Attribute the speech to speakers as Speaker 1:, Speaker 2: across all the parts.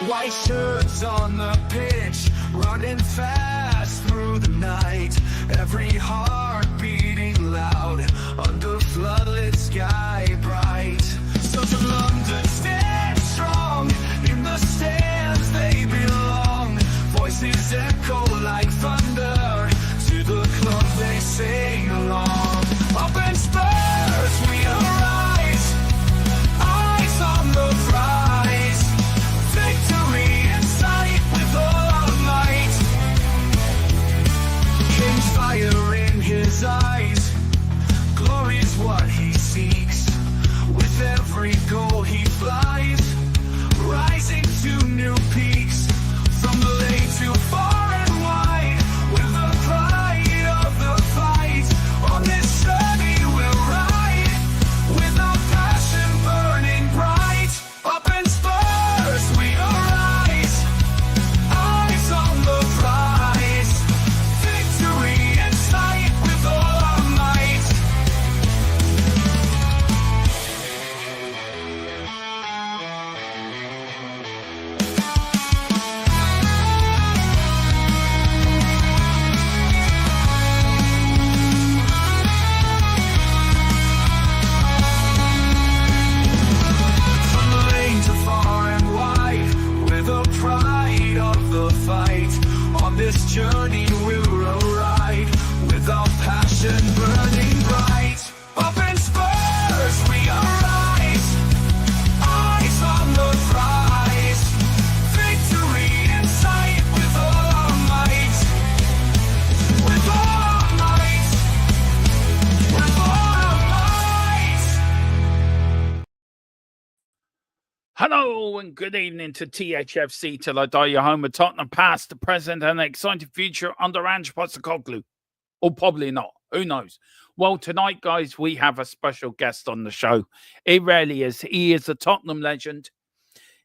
Speaker 1: White shirts on the pitch, running fast through the night. Every heart beating loud under floodlit sky bright. So to London, stand strong. In the stands they belong. Voices echo like thunder. To the club they sing along. Up in Spurs we arise. Eyes on the prize. Victory in sight with all our might. King's fire in his eyes. Glory's what he seeks. With every goal he flies. Rising to new peaks. From the lake to far and wide. With the pride of the fight. On this journey we'll ride. With our passion burning bright. Up in Spurs we arise. Eyes on the prize. Victory in sight with all our might. From the lane to far and wide, with the pride of the fight. On this journey we'll ride, with our passion burning bright. Up in Spurs we arise, eyes on the prize. Victory in sight with all our might. With all our might. With all our might.
Speaker 2: Hello and good evening to THFC Till I Die, your home of Tottenham past, the present and the exciting future under Ange Postecoglou. Or probably not. Who knows? Well, tonight, guys, we have a special guest on the show. He rarely is. He is a Tottenham legend.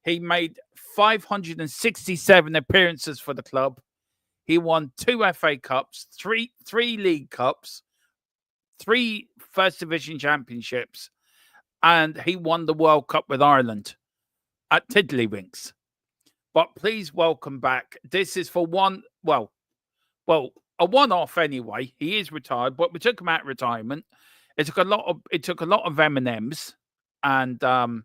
Speaker 2: He made 567 appearances for the club. He won 2 FA Cups, three League Cups, 3 First Division Championships, and he won the World Cup with Ireland at Tiddlywinks. But please welcome back. This is for a one-off anyway. He is retired, but we took him out of retirement. It took a lot of M&Ms and a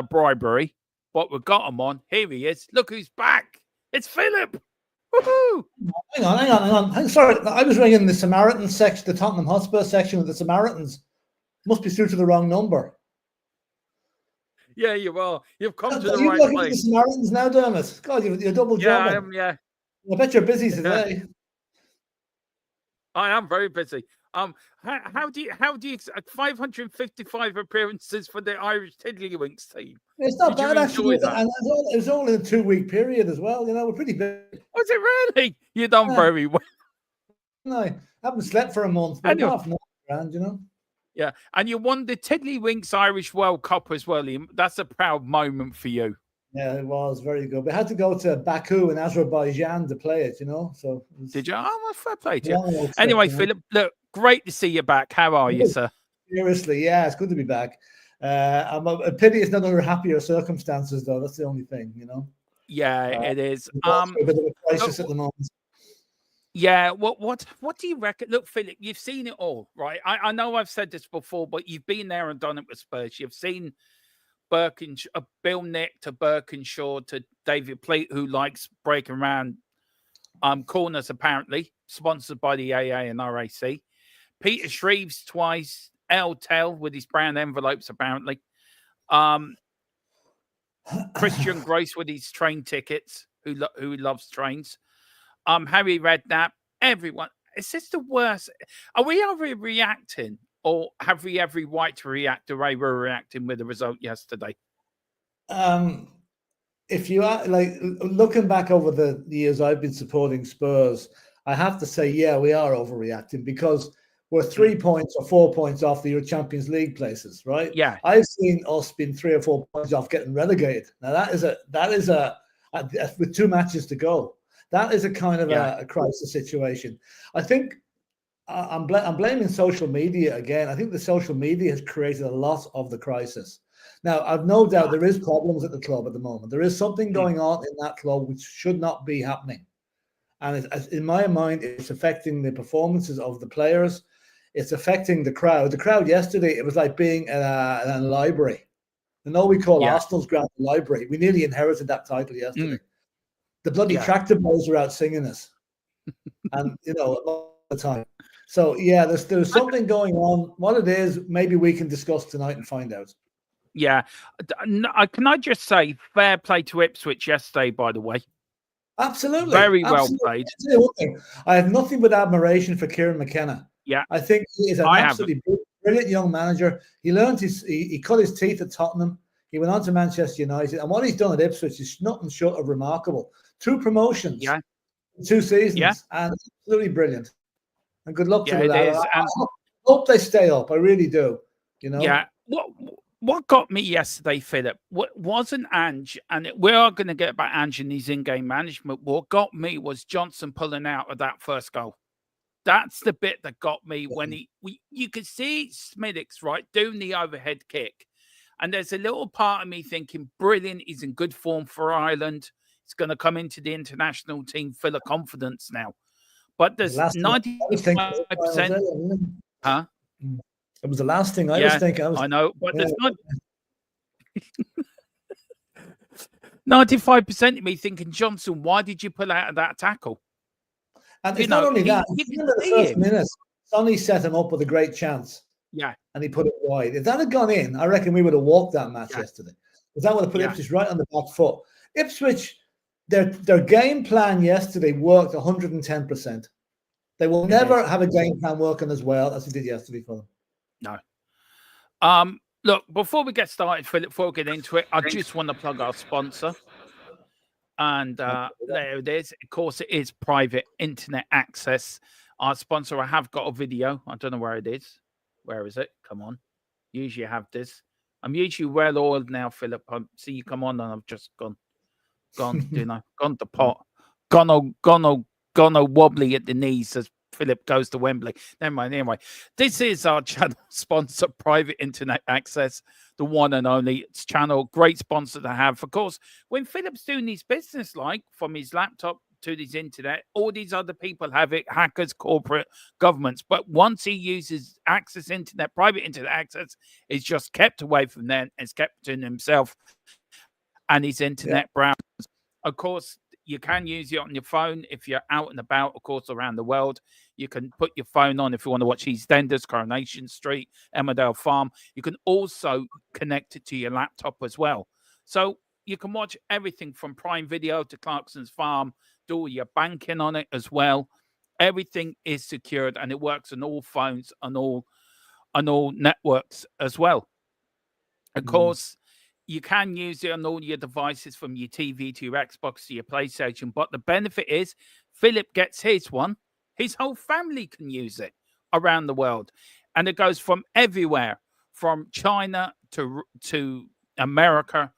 Speaker 2: bribery, but we got him on. Here he is. Look who's back. It's Philip. Woohoo!
Speaker 3: Hang on. Sorry, I was ringing the Samaritan section, the Tottenham Hotspur section with the Samaritans. Must be through to the wrong number.
Speaker 2: Yeah, you are. You've come to the
Speaker 3: you
Speaker 2: right
Speaker 3: looking
Speaker 2: place.
Speaker 3: at the Samaritans now, Dermot? God, you're double
Speaker 2: Yeah,
Speaker 3: jobbing.
Speaker 2: yeah.
Speaker 3: I bet you're busy today.
Speaker 2: I am very busy. How do you 555 appearances for the Irish Tiddlywinks team?
Speaker 3: It's not
Speaker 2: Did you
Speaker 3: bad actually,
Speaker 2: enjoy that?
Speaker 3: and it was all in a 2-week period as well. You know, we're pretty big.
Speaker 2: Was it really? You done very well.
Speaker 3: No, I haven't slept for a month, but
Speaker 2: Anyway.
Speaker 3: apart from that, grand, you know.
Speaker 2: Yeah, and you won the Tiddlywinks Irish World Cup as well, Liam. That's a proud moment for you.
Speaker 3: Yeah, it was very good. We had to go to Baku in Azerbaijan to play it, you know. So
Speaker 2: Did you? Oh, well, fair play to
Speaker 3: long
Speaker 2: you.
Speaker 3: old trip,
Speaker 2: Anyway,
Speaker 3: you know.
Speaker 2: Philip, look, great to see you back. How are you, sir?
Speaker 3: Seriously, yeah, it's good to be back. I'm a pity it's not under happier circumstances, though. That's the only thing, you know.
Speaker 2: Yeah, it is.
Speaker 3: A bit of a crisis at the moment.
Speaker 2: Yeah, what do you reckon? Look, Philip, you've seen it all, right? I know I've said this before, but you've been there and done it with Spurs. You've seen Bill Nick to Birkinshaw to David Pleat, who likes breaking around corners, apparently, sponsored by the AA and RAC. Peter Shreves twice, El Tel with his brown envelopes, apparently. Christian Grace with his train tickets, who loves trains. Harry Redknapp, everyone. Is this the worst? Are we overreacting, or have we every right to react the way we're reacting with the result yesterday?
Speaker 3: If you are looking back over the years I've been supporting Spurs, I have to say, yeah, we are overreacting because we're 3 points or 4 points off the Champions League places, right?
Speaker 2: Yeah.
Speaker 3: I've seen us been 3 or 4 points off getting relegated. Now that is a with 2 matches to go. That is a kind of a crisis situation. I think I'm blaming social media again. I think the social media has created a lot of the crisis. Now, I've no doubt there is problems at the club at the moment. There is something going on in that club which should not be happening. And in my mind, it's affecting the performances of the players. It's affecting the crowd. The crowd yesterday, it was like being in a library. I know we call Arsenal's ground the library. We nearly inherited that title yesterday. The bloody tractor boys were out singing us. And, you know, all the time. So, yeah, there's something going on. What it is, maybe we can discuss tonight and find out.
Speaker 2: Yeah. Can I just say, fair play to Ipswich yesterday, by the way.
Speaker 3: Absolutely.
Speaker 2: Very well played.
Speaker 3: I have nothing but admiration for Kieran McKenna.
Speaker 2: Yeah.
Speaker 3: I think he is an absolutely brilliant young manager. He learned he cut his teeth at Tottenham. He went on to Manchester United. And what he's done at Ipswich is nothing short of remarkable. 2 promotions.
Speaker 2: Yeah.
Speaker 3: 2 seasons.
Speaker 2: Yeah.
Speaker 3: And absolutely brilliant. And good luck to
Speaker 2: them.
Speaker 3: I hope they stay up. I really do. You know?
Speaker 2: Yeah. What got me yesterday, Philip, wasn't ANGE, and we are going to get about ANGE and his in-game management. What got me was Johnson pulling out of that first goal. That's the bit that got me when you could see Smiddix, right, doing the overhead kick. And there's a little part of me thinking, brilliant, he's in good form for Ireland. He's going to come into the international team full of confidence now. But there's 95%. Huh?
Speaker 3: It was the last thing I was thinking.
Speaker 2: I know, but there's not 95% of me thinking, Johnson, why did you pull out of that tackle?
Speaker 3: And it's not only that. In the first minute, Sonny set him up with a great chance.
Speaker 2: Yeah.
Speaker 3: And he put it wide. If that had gone in, I reckon we would have walked that match yesterday. Because that would have put Ipswich right on the back foot. Ipswich, their game plan yesterday worked 110%. They will never have a game plan working as well as it did yesterday for them.
Speaker 2: No. Look, before we get started, Philip, before we get into it, I just want to plug our sponsor. And there it is. Of course, it is Private Internet Access. Our sponsor, I have got a video. I don't know where it is. Where is it? Come on. Usually I have this. I'm usually well oiled now, Philip. I see you come on and I've just gone, you know, gone to pot. Gone all wobbly at the knees as Philip goes to Wembley. Never mind. Anyway, this is our channel sponsor, Private Internet Access, the one and only channel. Great sponsor to have. Of course, when Philip's doing his business, like from his laptop to his internet, all these other people have it, hackers, corporate, governments. But once he uses access internet, private internet access, it's just kept away from them. It's kept to himself and his internet browsers. Of course, you can use it on your phone if you're out and about, of course, around the world. You can put your phone on if you want to watch EastEnders, Coronation Street, Emmerdale Farm. You can also connect it to your laptop as well. So you can watch everything from Prime Video to Clarkson's Farm, do all your banking on it as well. Everything is secured and it works on all phones and all networks as well. Of course, you can use it on all your devices from your TV to your Xbox to your PlayStation. But the benefit is Philip gets his one. His whole family can use it around the world. And it goes from everywhere, from China to America.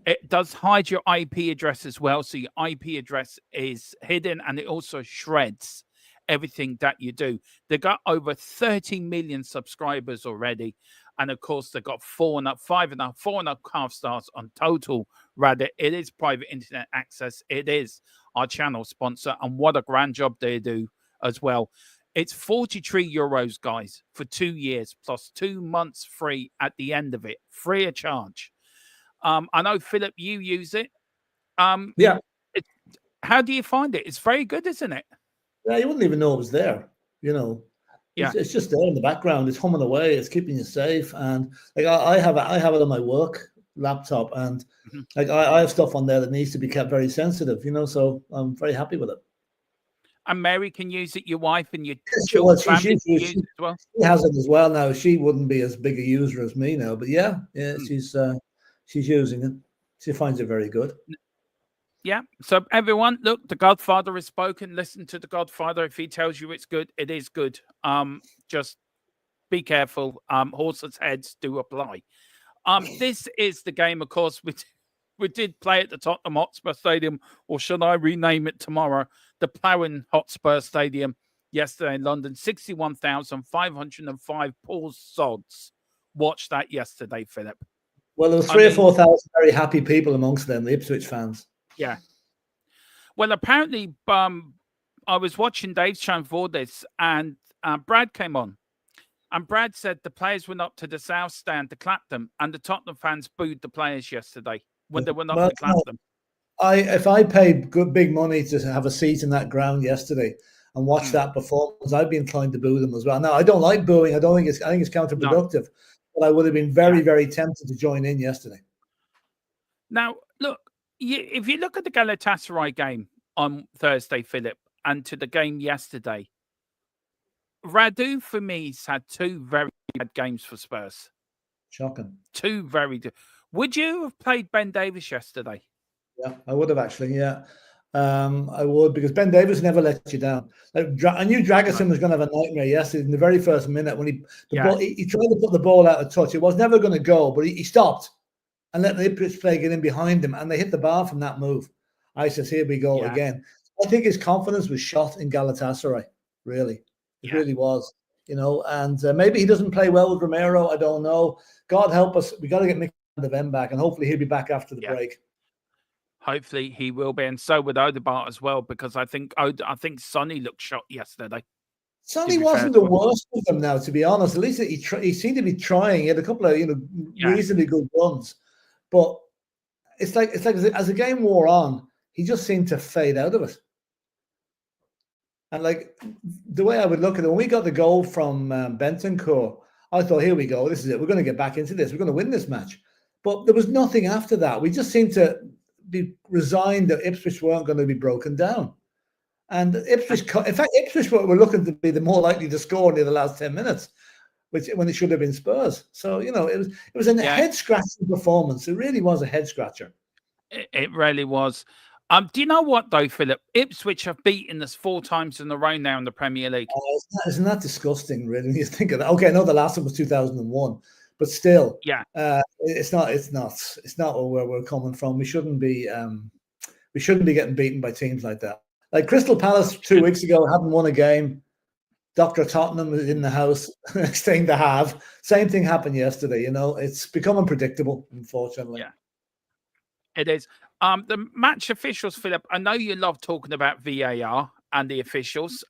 Speaker 2: It does hide your IP address as well. So your IP address is hidden and it also shreds everything that you do. They got over 30 million subscribers already. And of course, they got 4.5 stars on total. Rather, it is Private Internet Access. It is our channel sponsor. And what a grand job they do as well. It's 43 euros, guys, for 2 years, plus 2 months free at the end of it, free of charge. I know, Philip, you use it.
Speaker 3: Yeah.
Speaker 2: How do you find it? It's very good, isn't it?
Speaker 3: Yeah, you wouldn't even know it was there, you know. It's just there in the background. It's humming away. It's keeping you safe. And like I have it on my work laptop, and like I have stuff on there that needs to be kept very sensitive, you know. So I'm very happy with it. And
Speaker 2: Mary can use it. Your wife and your children, family can use it as well.
Speaker 3: She has it as well now. She wouldn't be as big a user as me now, but yeah, she's using it. She finds it very good.
Speaker 2: Yeah. So everyone, look, the Godfather has spoken. Listen to the Godfather. If he tells you it's good, it is good. Just be careful. Horses' heads do apply. This is the game, of course, we did play at the Tottenham Hotspur Stadium, or should I rename it tomorrow, the Plough Hotspur Stadium. yesterday in London. 61,505 poor sods watched that yesterday, Philip.
Speaker 3: Well, there was 3,000 or 4,000 very happy people amongst them, the Ipswich fans.
Speaker 2: Yeah. Well, apparently, I was watching Dave's show for this, and Brad came on. And Brad said the players went up to the South stand to clap them, and the Tottenham fans booed the players yesterday when they went up to clap them.
Speaker 3: If I paid big money to have a seat in that ground yesterday and watch that performance, I'd be inclined to boo them as well. Now, I don't like booing. I think it's counterproductive. But I would have been very, very tempted to join in yesterday.
Speaker 2: Now, look, if you look at the Galatasaray game on Thursday, Philip, and to the game yesterday, Radu, for me, has had two very bad games for Spurs.
Speaker 3: Shocking.
Speaker 2: Two very good. Would you have played Ben Davies yesterday?
Speaker 3: Yeah, I would have actually, yeah. I would, because Ben Davies never lets you down. I knew Dragosin was going to have a nightmare yesterday in the very first minute when he tried to put the ball out of touch. It was never going to go, but he stopped and let the Ipswich play get in behind him, and they hit the bar from that move. I said, here we go again. I think his confidence was shot in Galatasaray, really. It really was, and maybe he doesn't play well with Romero. I don't know. God help us. We got to get Mick van de Ven back, and hopefully he'll be back after the break.
Speaker 2: Hopefully he will be, and so would Odegaard as well, because I think Sonny looked shot yesterday.
Speaker 3: Sonny wasn't the worst of them now, to be honest. At least he seemed to be trying. He had a couple of reasonably good runs, but it's like as the game wore on, he just seemed to fade out of it. And like the way I would look at it, when we got the goal from Bentancur, I thought, here we go. This is it. We're going to get back into this. We're going to win this match. But there was nothing after that. We just seemed to be resigned that Ipswich weren't going to be broken down. And Ipswich were looking to be the more likely to score near the last 10 minutes, when it should have been Spurs. So, it was a head-scratching performance. It really was a head-scratcher.
Speaker 2: It really was. Do you know what, though, Philip? Ipswich have beaten us 4 times in a row now in the Premier League.
Speaker 3: Oh, isn't that disgusting, really, when you think of that? Okay, I know the last one was 2001, but still, it's not where we're coming from. We shouldn't be getting beaten by teams like that. Like Crystal Palace 2 weeks ago hadn't won a game. Dr. Tottenham was in the house, next thing to have. Same thing happened yesterday. It's become unpredictable, unfortunately.
Speaker 2: Yeah, it is. The match officials, Philip, I know you love talking about VAR and the officials.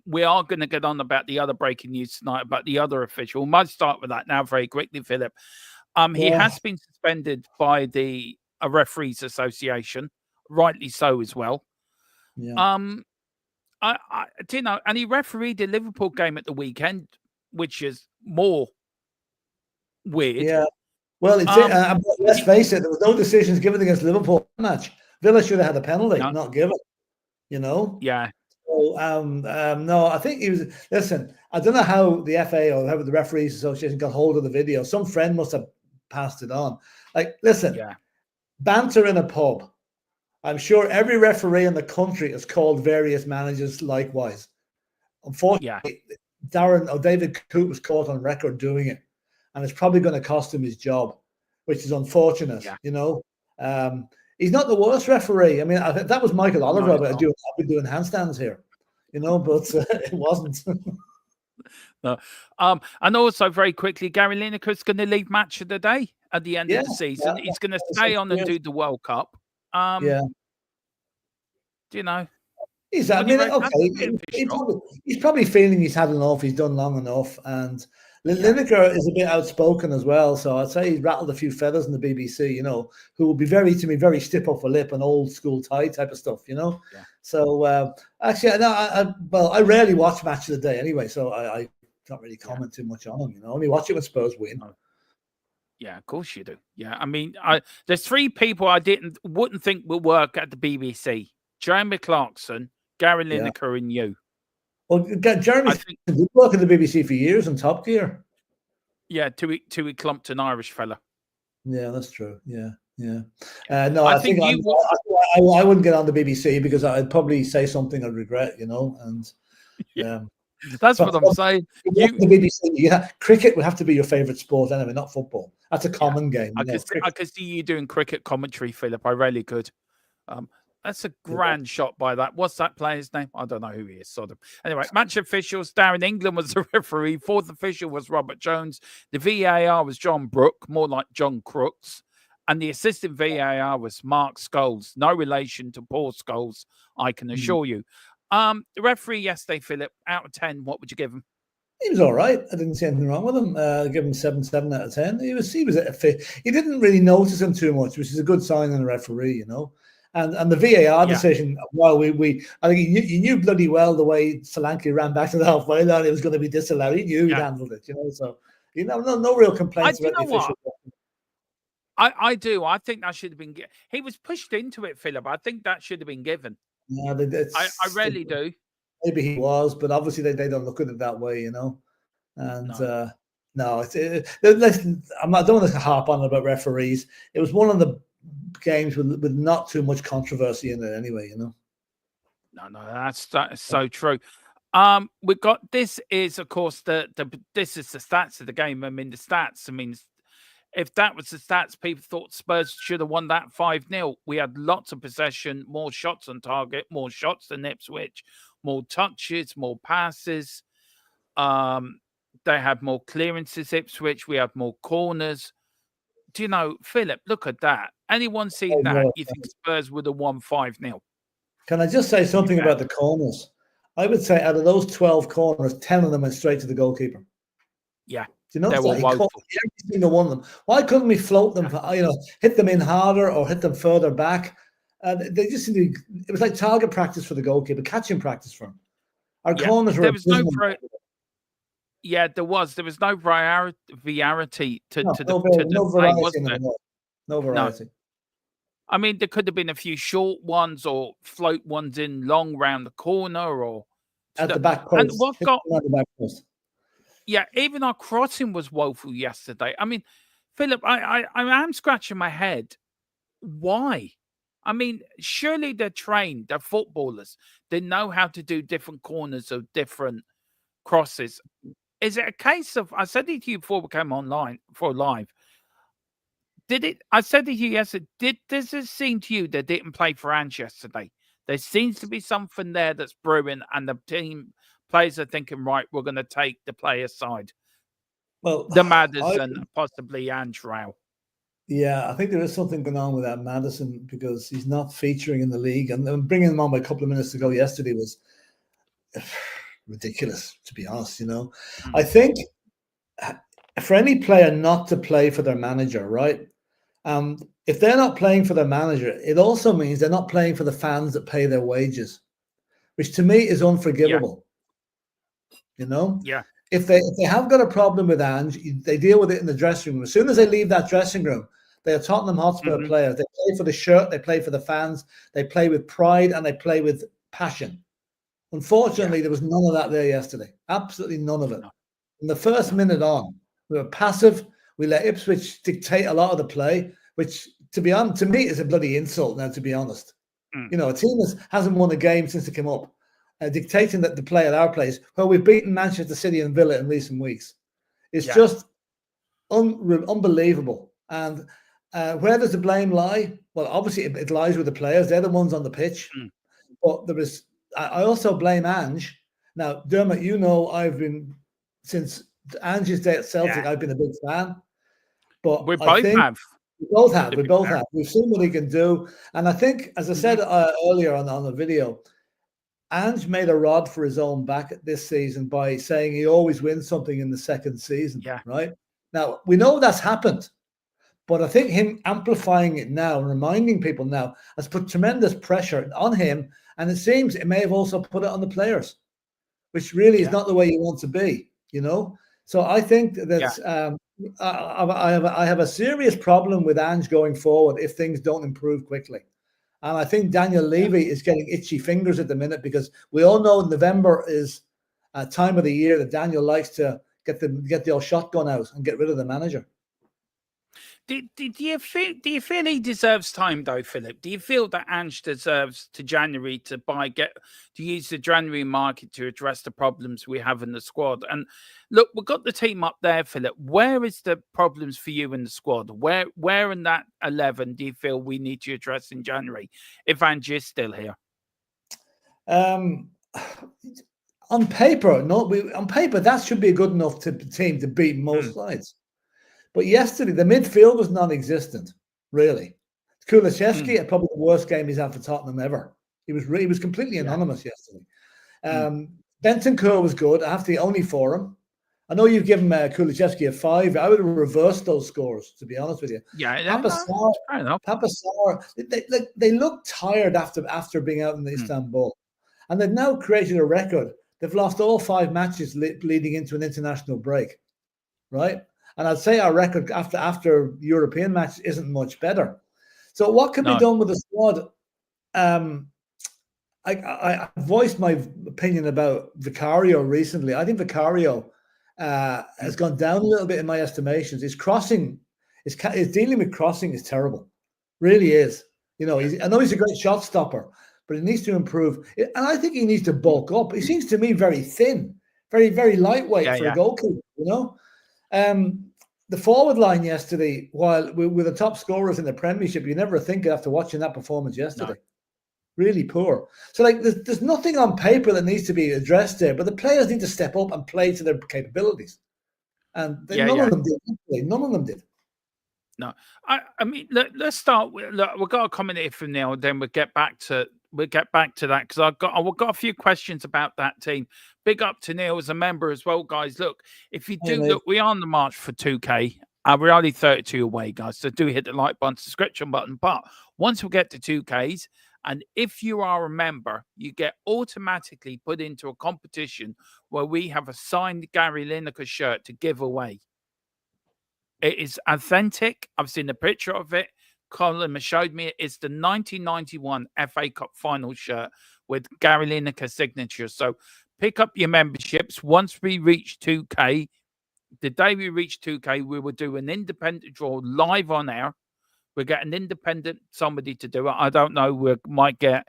Speaker 2: We are going to get on about the other breaking news tonight, about the other official. We might start with that now very quickly, Philip. He has been suspended by the Referees Association, rightly so as well.
Speaker 3: Yeah.
Speaker 2: And he refereed the Liverpool game at the weekend, which is more weird.
Speaker 3: Yeah. Well, let's face it, there was no decisions given against Liverpool match. Villa should have had a penalty, not given.
Speaker 2: Yeah.
Speaker 3: So, no, I think he was. Listen, I don't know how the FA or how the Referees Association got hold of the video. Some friend must have passed it on. Like, listen, banter in a pub. I'm sure every referee in the country has called various managers likewise. Unfortunately, David Coote was caught on record doing it, and it's probably going to cost him his job, which is unfortunate. He's not the worst referee. I mean, I think that was Michael Oliver. I've been doing handstands here, but it wasn't.
Speaker 2: No. And also, very quickly, Gary Lineker's going to leave Match of the Day at the end of the season. He's going to stay on and do the World Cup.
Speaker 3: He's probably feeling he's had enough. He's done long enough, and Lineker is a bit outspoken as well. So I'd say he's rattled a few feathers in the BBC. Who will be very stiff upper lip and old school tie type of stuff. So actually, I rarely watch Match of the Day anyway, so I don't really comment too much on him. I only watch it when Spurs win.
Speaker 2: Yeah, of course you do. Yeah, I mean, there's 3 people I wouldn't think would work at the BBC: Jeremy Clarkson, Gary Lineker, and you.
Speaker 3: Well, Jeremy did work at the BBC for years in Top Gear.
Speaker 2: Yeah, till he clumped an Irish fella.
Speaker 3: Yeah, that's true. Yeah. No, I think I wouldn't get on the BBC because I'd probably say something I'd regret. And
Speaker 2: that's what I'm saying.
Speaker 3: The BBC, cricket would have to be your favourite sport anyway, not football. That's a common game.
Speaker 2: I could see you doing cricket commentary, Philip. I really could. That's a grand shot by that. What's that player's name? I don't know who he is. Sodom. Anyway, match officials. Darren England was the referee. Fourth official was Robert Jones. The VAR was John Brooke, more like John Crooks. And the assistant VAR was Mark Scholes. No relation to Paul Scholes, I can assure you. The referee yesterday, Philip, out of 10, what would you give him?
Speaker 3: He was all right. I didn't see anything wrong with him. Give him 7 out of 10. He was at a fit. He didn't really notice him too much, which is a good sign in a referee, you know. And the VAR decision, well, I think he knew bloody well the way Solanke ran back to the halfway line, it was going to be disallowed. He knew he'd handled it, you know. So, you know, no real complaints about the official.
Speaker 2: I do. I think that should have been. He was pushed into it, Philip. I think that should have been given.
Speaker 3: Yeah,
Speaker 2: I really do.
Speaker 3: Maybe he was, but obviously they don't look at it that way, you know. And no, listen, I don't want to harp on about referees. It was one of the games with not too much controversy in it, anyway, you know.
Speaker 2: No, that's so true. We've got this is of course this is the stats of the game. I mean, the stats. I mean, if that was the stats, people thought Spurs should have won that 5-0. We had lots of possession, more shots on target, more shots than Ipswich, more touches, more passes. They had more clearances, Ipswich. We had more corners. Do you know, Philip, look at that. Anyone seen that? You think Spurs would have won 5-0? Can
Speaker 3: I just say something about the corners? I would say out of those 12 corners, 10 of them went straight to the goalkeeper.
Speaker 2: Yeah.
Speaker 3: Do you know that? Every single one of them. Why couldn't we float them? You know, hit them in harder or hit them further back? They just it was like target practice for the goalkeeper, catching practice for him. Our corners were.
Speaker 2: There was there was no variety to the play, wasn't there?
Speaker 3: No variety.
Speaker 2: No. I mean, there could have been a few short ones or float ones in long round the corner or
Speaker 3: at the back post.
Speaker 2: And what got the back post. Yeah, even our crossing was woeful yesterday. I mean, Philip, I am scratching my head. Why? I mean, surely they're trained, they're footballers. They know how to do different corners of different crosses. Is it a case of, I said it to you before we came online for live. I said to you yesterday, does it seem to you they didn't play for ANGE yesterday? There seems to be something there that's brewing and the team players are thinking, right, we're going to take the player side.
Speaker 3: Well,
Speaker 2: the Maddison, possibly ANGE row.
Speaker 3: Yeah, I think there is something going on with that Maddison because he's not featuring in the league. And bringing him on by a couple of minutes ago yesterday was ridiculous, to be honest, you know. I think for any player not to play for their manager, right? If they're not playing for their manager, it also means they're not playing for the fans that pay their wages, which to me is unforgivable. You know?
Speaker 2: Yeah.
Speaker 3: If they have got a problem with ANGE, they deal with it in the dressing room. As soon as they leave that dressing room, they are Tottenham Hotspur players. They play for the shirt, they play for the fans, they play with pride, and they play with passion. Unfortunately, there was none of that there yesterday. Absolutely none of it. From the first minute on, we were passive. We let Ipswich dictate a lot of the play, which, to be honest, to me is a bloody insult now, to be honest. You know, a team hasn't won a game since it came up. Dictating that the play at our place, where we've beaten Manchester City and Villa in recent weeks. It's just unbelievable. And where does the blame lie? Well, obviously it lies with the players. They're the ones on the pitch. But I also blame ANGE. Now, Dermot, you know, I've been, since ANGE's day at Celtic, I've been a big fan. But
Speaker 2: we both have.
Speaker 3: We both have. We've seen what he can do. And I think, as I said earlier on the video, ANGE made a rod for his own back this season by saying he always wins something in the second season, right? Now, we know that's happened, but I think him amplifying it now and reminding people now has put tremendous pressure on him, and it seems it may have also put it on the players, which really is not the way you want to be, you know? So I think that I have a serious problem with ANGE going forward if things don't improve quickly. And I think Daniel Levy is getting itchy fingers at the minute because we all know November is a time of the year that Daniel likes to get the old shotgun out and get rid of the manager.
Speaker 2: Do you feel he deserves time though, Philip? Do you feel that Ange deserves to January to use the January market to address the problems we have in the squad? And look, we've got the team up there, Philip. Where is the problems for you in the squad? Where in that 11 do you feel we need to address in January if Ange is still here?
Speaker 3: On paper, on paper that should be a good enough team to beat most sides. But yesterday, the midfield was non-existent, really. Kulusevski had probably the worst game he's had for Tottenham ever. He was completely anonymous yesterday. Bentancur was good. I have to only for him. I know you've given Kulusevski a 5. I would have reversed those scores, to be honest with you.
Speaker 2: Yeah,
Speaker 3: Papa Sarr, they look tired after being out in Istanbul. And they've now created a record. They've lost all 5 matches leading into an international break, right? And I'd say our record after European matches isn't much better. So what can be done with the squad? I voiced my opinion about Vicario recently. I think Vicario has gone down a little bit in my estimations. His crossing, his dealing with crossing is terrible. Really is. You know, I know he's a great shot stopper, but he needs to improve. And I think he needs to bulk up. He seems to me very thin, very, very lightweight for a goalkeeper, you know? The forward line yesterday, while with the top scorers in the Premiership, you never think after watching that performance yesterday. Really poor. So, like, there's nothing on paper that needs to be addressed there, but the players need to step up and play to their capabilities. And none of them did. None of them did.
Speaker 2: No, I mean, let's start with. Look, we've got a comment here from Neil. Then we'll get back to that because I've got a few questions about that team. Big up to Neil as a member as well, guys. Look, if you do look, we are on the march for 2K. We're only 32 away, guys. So do hit the like button, subscription button. But once we get to 2Ks, and if you are a member, you get automatically put into a competition where we have a signed Gary Lineker shirt to give away. It is authentic. I've seen a picture of it. Colin has showed me it. It's the 1991 FA Cup final shirt with Gary Lineker signature. So pick up your memberships. Once we reach 2K, the day we reach 2K, we will do an independent draw live on air. We'll get an independent somebody to do it. I don't know. We might get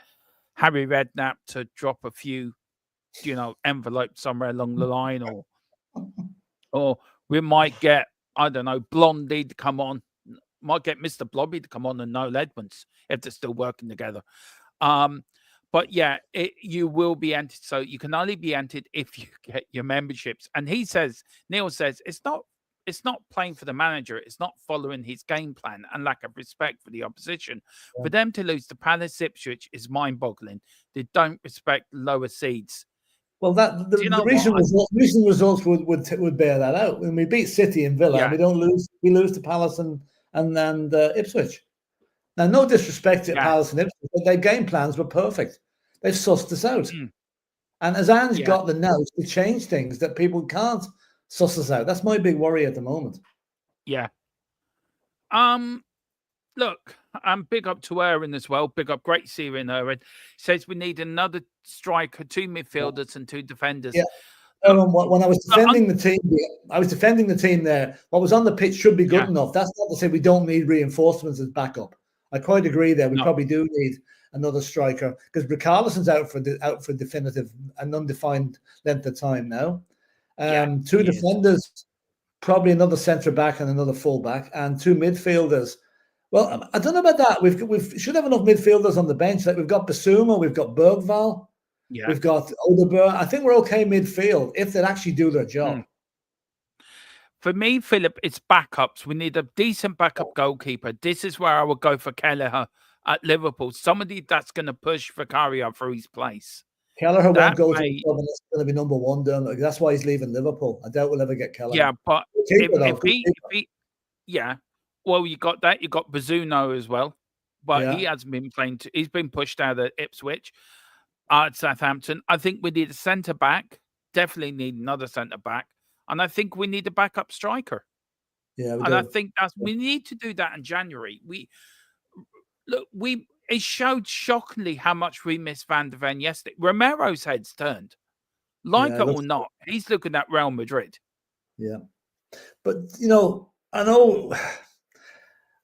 Speaker 2: Harry Redknapp to drop a few, envelopes somewhere along the line, or we might get, I don't know, Blondie to come on. Might get Mr. Blobby to come on and Noel Edmonds if they're still working together. But yeah, you will be entered. So you can only be entered if you get your memberships. And Neil says, it's not playing for the manager. It's not following his game plan and lack of respect for the opposition. Yeah. For them to lose to Palace Ipswich is mind-boggling. They don't respect lower seeds.
Speaker 3: Well, the recent results would bear that out. When we beat City and Villa, and we don't lose. We lose to Palace and Ipswich. Now, no disrespect to Palace and Ipswich, but their game plans were perfect. They've sussed us out. And as Ange got the nous to change things that people can't suss us out. That's my big worry at the moment.
Speaker 2: Yeah. Look, big up to Aaron as well. Big up, great seeing Aaron. Says we need another striker, 2 midfielders and 2 defenders.
Speaker 3: Yeah. When I was defending the team there. What was on the pitch should be good enough. That's not to say we don't need reinforcements as backup. I quite agree there. We probably do need another striker because Richarlison's out for definitive and undefined length of time now. 2 defenders, probably another centre back and another full back, and 2 midfielders. Well, I don't know about that. We should have enough midfielders on the bench. Like we've got Basuma, we've got Bergvall, we've got Odegaard. I think we're okay midfield if they actually do their job.
Speaker 2: For me, Philip, it's backups. We need a decent backup goalkeeper. This is where I would go for Kelleher at Liverpool. Somebody that's going to push Vicario for his place.
Speaker 3: Kelleher won't go to the club and it's going to be number 1 down. That's why he's leaving Liverpool. I doubt we'll ever get Kelleher.
Speaker 2: Yeah, but if he well, you got that. You got Bazzuno as well, but he hasn't been playing. He's been pushed out at Ipswich, at Southampton. I think we need a centre back. Definitely need another centre back, and I think we need a backup striker.
Speaker 3: Yeah,
Speaker 2: I think we need to do that in January. It showed shockingly how much we missed Van de Ven yesterday. Romero's head's turned, it or not. He's looking at Real Madrid.
Speaker 3: Yeah, but I know.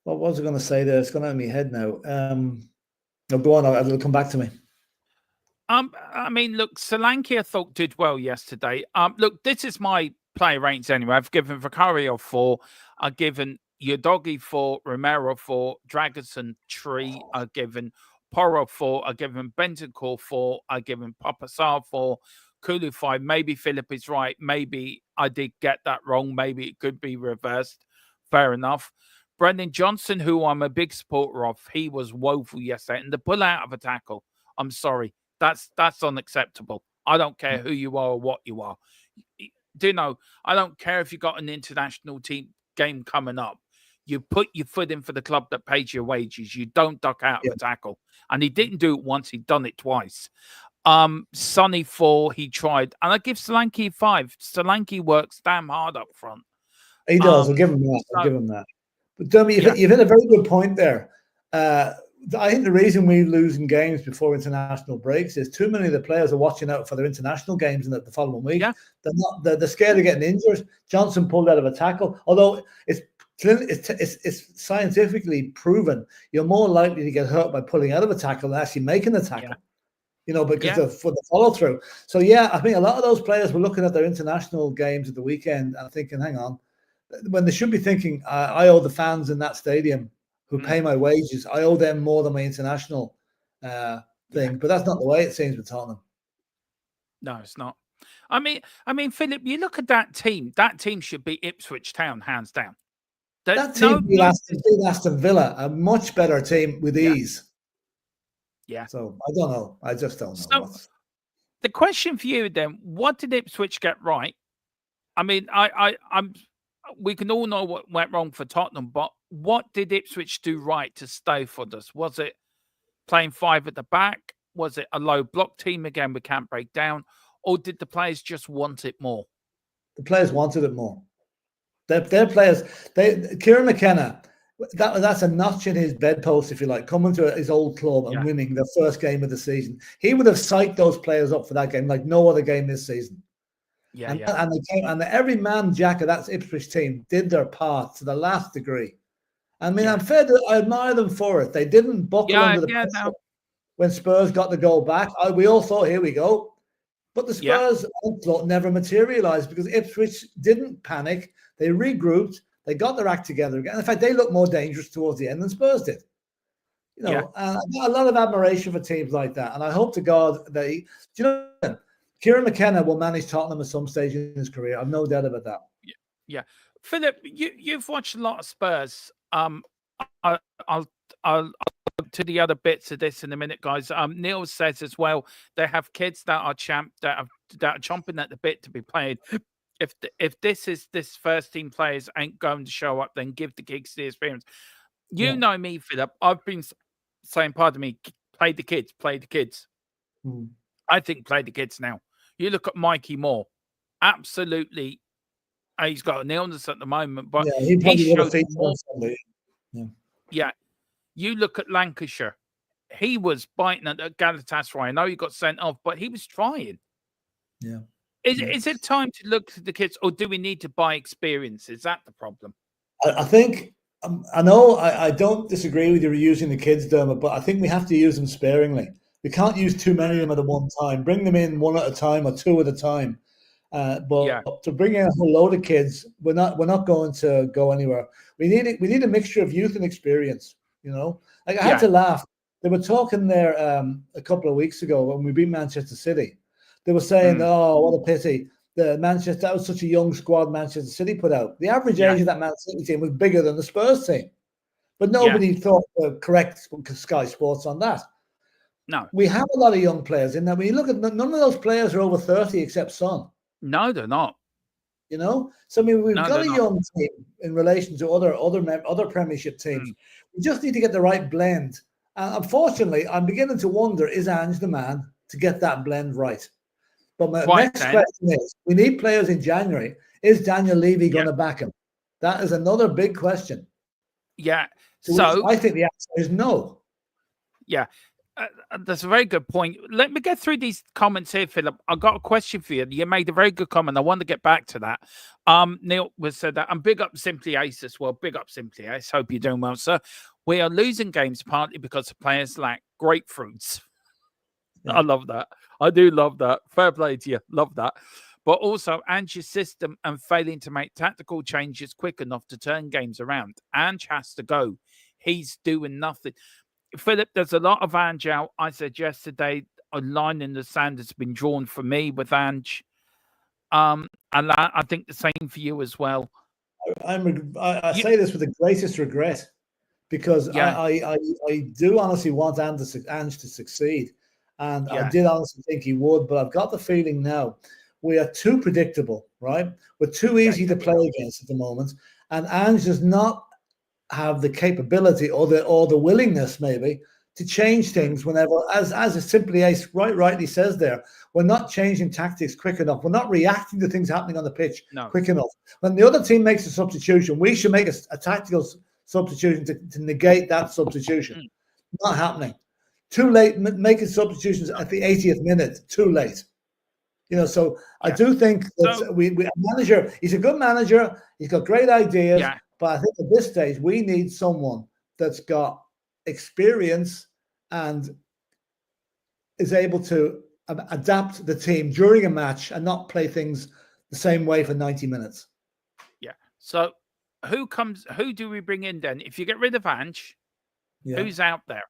Speaker 3: What was I going to say there? It's gone out of my head now. No, go on. It'll come back to me.
Speaker 2: I mean, look, Solanke, I thought, did well yesterday. Look, this is my player ratings anyway. I've given Vicario 4. I've given Udogi 4, Romero 4, Dragoson 3. I've given Porro 4. I've given Bentancur 4. I've given Papasar 4. Kulu 5. Maybe Philip is right. Maybe I did get that wrong. Maybe it could be reversed. Fair enough. Brendan Johnson, who I'm a big supporter of, he was woeful yesterday. And the pull out of a tackle, I'm sorry. That's unacceptable. I don't care who you are or what you are. Do you know, I don't care if you got an international team game coming up. You put your foot in for the club that pays your wages. You don't duck out of a tackle. And he didn't do it once, he'd done it twice. Sonny 4, he tried. And I give Solanke 5. Solanke works damn hard up front.
Speaker 3: He does. I'll give him that. I'll give him that. But Dummy, you've hit a very good point there. I think the reason we're losing games before international breaks is too many of the players are watching out for their international games in the following week.
Speaker 2: Yeah.
Speaker 3: They're scared of getting injured. Johnson pulled out of a tackle, although it's scientifically proven you're more likely to get hurt by pulling out of a tackle than actually making the tackle. Yeah. You know, because for the follow through. So yeah, I think a lot of those players were looking at their international games at the weekend and thinking, hang on, when they should be thinking, I owe the fans in that stadium who pay my wages, I owe them more than my international thing. But that's not the way it seems with Tottenham.
Speaker 2: No, it's not. I mean, Philip, you look at that team. That team should be Ipswich Town, hands down.
Speaker 3: That team beat Aston Villa, a much better team with ease.
Speaker 2: Yeah.
Speaker 3: So I don't know. I just don't know.
Speaker 2: So the question for you then: what did Ipswich get right? I mean, we can all know what went wrong for Tottenham, but what did Ipswich do right to stay for us? Was it playing 5 at the back? Was it a low block team again? We can't break down, or did the players just want it more?
Speaker 3: The players wanted it more. Their players. Kieran McKenna. That's a notch in his bedpost, if you like, coming to his old club and winning the first game of the season. He would have psyched those players up for that game like no other game this season. And every man jack of that Ipswich team did their part to the last degree. I mean, I admire them for it. They didn't buckle under the pressure when Spurs got the goal back. We all thought, here we go. But the Spurs never materialized because Ipswich didn't panic. They regrouped. They got their act together again. In fact, they looked more dangerous towards the end than Spurs did. You know, and I've got a lot of admiration for teams like that. And I hope to God that Kieran McKenna will manage Tottenham at some stage in his career. I've no doubt about that.
Speaker 2: Yeah. Philip, you've watched a lot of Spurs. I'll to the other bits of this in a minute, guys. Neil says as well they have kids that are chomping at the bit to be played. If this first team players ain't going to show up, then give the kids the experience. You know me, Philip. I've been saying, pardon me, play the kids. I think play the kids now. You look at Mikey Moore. Absolutely, he's got an illness at the moment, but
Speaker 3: he probably would have more.
Speaker 2: Yeah. You look at Lancashire. He was biting at Galatasaray. I know he got sent off, but he was trying.
Speaker 3: Yeah.
Speaker 2: Is it time to look at the kids, or do we need to buy experience? Is that the problem?
Speaker 3: I think, I know I don't disagree with you using the kids, Dermot, but I think we have to use them sparingly. We can't use too many of them at one time. Bring them in one at a time or two at a time. But to bring in a whole load of kids, we're not going to go anywhere. We need a mixture of youth and experience. You know, like I had to laugh. They were talking there a couple of weeks ago when we beat Manchester City. They were saying, "Oh, what a pity! That was such a young squad Manchester City put out. The average age of that Man City team was bigger than the Spurs team, but nobody thought to correct Sky Sports on that.
Speaker 2: No,
Speaker 3: we have a lot of young players in there. When you look at none of those players are over 30 except Son.
Speaker 2: No, they're not.
Speaker 3: You know, so I mean, we've got a young team in relation to other Premiership teams. We just need to get the right blend. And unfortunately, I'm beginning to wonder: is Ange the man to get that blend right? But my next question is: we need players in January. Is Daniel Levy going to back him? That is another big question.
Speaker 2: Yeah.
Speaker 3: So I think the answer is no.
Speaker 2: Yeah. That's a very good point. Let me get through these comments here, Philip. I got a question for you. You made a very good comment. I want to get back to that. Neil was said that, and big up Simply Ace as well. Big up Simply Ace. Hope you're doing well, sir. We are losing games partly because the players lack grapefruits.
Speaker 3: Yeah.
Speaker 2: I love that. I do love that. Fair play to you. Love that. But also Ange's system and failing to make tactical changes quick enough to turn games around. Ange has to go. He's doing nothing. Philip, there's a lot of Ange out. I said yesterday, a line in the sand has been drawn for me with Ange. And I think the same for you as well.
Speaker 3: I say this with the greatest regret because I do honestly want Ange to succeed. And I did honestly think he would, but I've got the feeling now we are too predictable, right? We're too easy to play against at the moment. And Ange does not have the capability or the willingness maybe to change things whenever, as Simply Ace rightly says there, we're not changing tactics quick enough. We're not reacting to things happening on the pitch quick enough. When the other team makes a substitution, we should make a tactical substitution to negate that substitution. Not happening. Too late, making substitutions at the 80th minute, too late. So I do think that a manager, he's a good manager, he's got great ideas, but I think at this stage we need someone that's got experience and is able to adapt the team during a match and not play things the same way for 90 minutes.
Speaker 2: Yeah. So who do we bring in then? If you get rid of Ange, who's out there?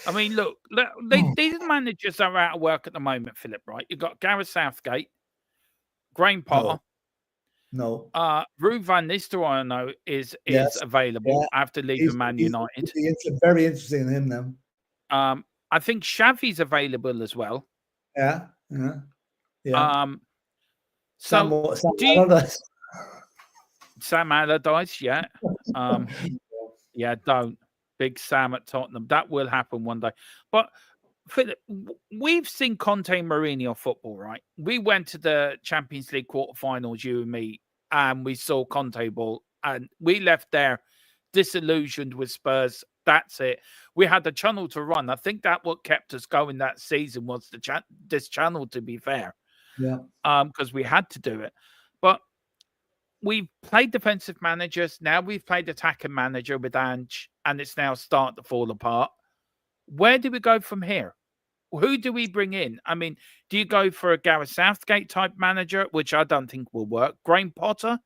Speaker 2: I mean, look, these managers are out of work at the moment, Philip, right? You've got Gareth Southgate, Graham Potter.
Speaker 3: No.
Speaker 2: Ruud van Nistelrooy, I know, is available after leaving Man United.
Speaker 3: Very interesting in him now.
Speaker 2: I think Xavi's available as well.
Speaker 3: Yeah.
Speaker 2: Sam Allardyce, don't. Big Sam at Tottenham. That will happen one day. But Philip, we've seen Conte and Mourinho football, right? We went to the Champions League quarterfinals, you and me, and we saw Conte ball, and we left there disillusioned with Spurs. That's it. We had the channel to run. I think that what kept us going that season was this channel, to be fair.
Speaker 3: Yeah.
Speaker 2: Because we had to do it. But we've played defensive managers. Now we've played attacking manager with Ange, and it's now starting to fall apart. Where do we go from here? Who do we bring in? I mean, do you go for a Gareth Southgate type manager, which I don't think will work? Graham Potter?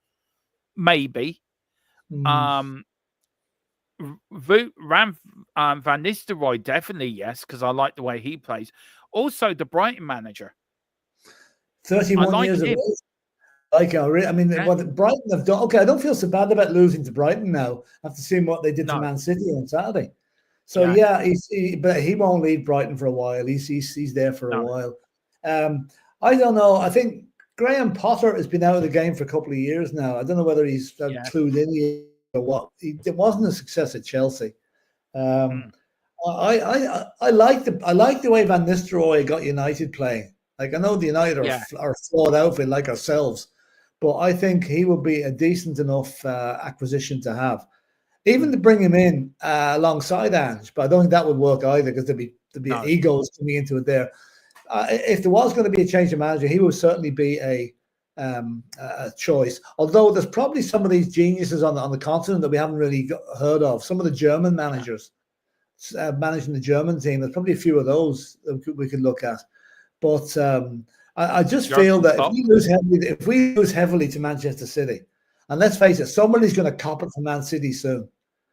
Speaker 2: Maybe. Van Nistelrooy, definitely yes, because I like the way he plays. Also, the Brighton manager.
Speaker 3: 31 years of age. What Brighton have done. Okay, I don't feel so bad about losing to Brighton now after seeing what they did to Man City on Saturday. So but he won't leave Brighton for a while. He's there for a while. I don't know. I think Graham Potter has been out of the game for a couple of years now. I don't know whether he's clued in yet or what. It wasn't a success at Chelsea. I like the way Van Nistelrooy got United playing. Like, I know the United are a flawed outfit like ourselves, but I think he will be a decent enough acquisition to have. Even to bring him in alongside Ange, but I don't think that would work either because there'd be egos coming into it there. If there was going to be a change of manager, he would certainly be a choice. Although there's probably some of these geniuses on the continent that we haven't really heard of. Some of the German managers managing the German team. There's probably a few of those that we could look at. But I just feel that if we lose heavily to Manchester City, and let's face it, somebody's going to cop it from Man City soon.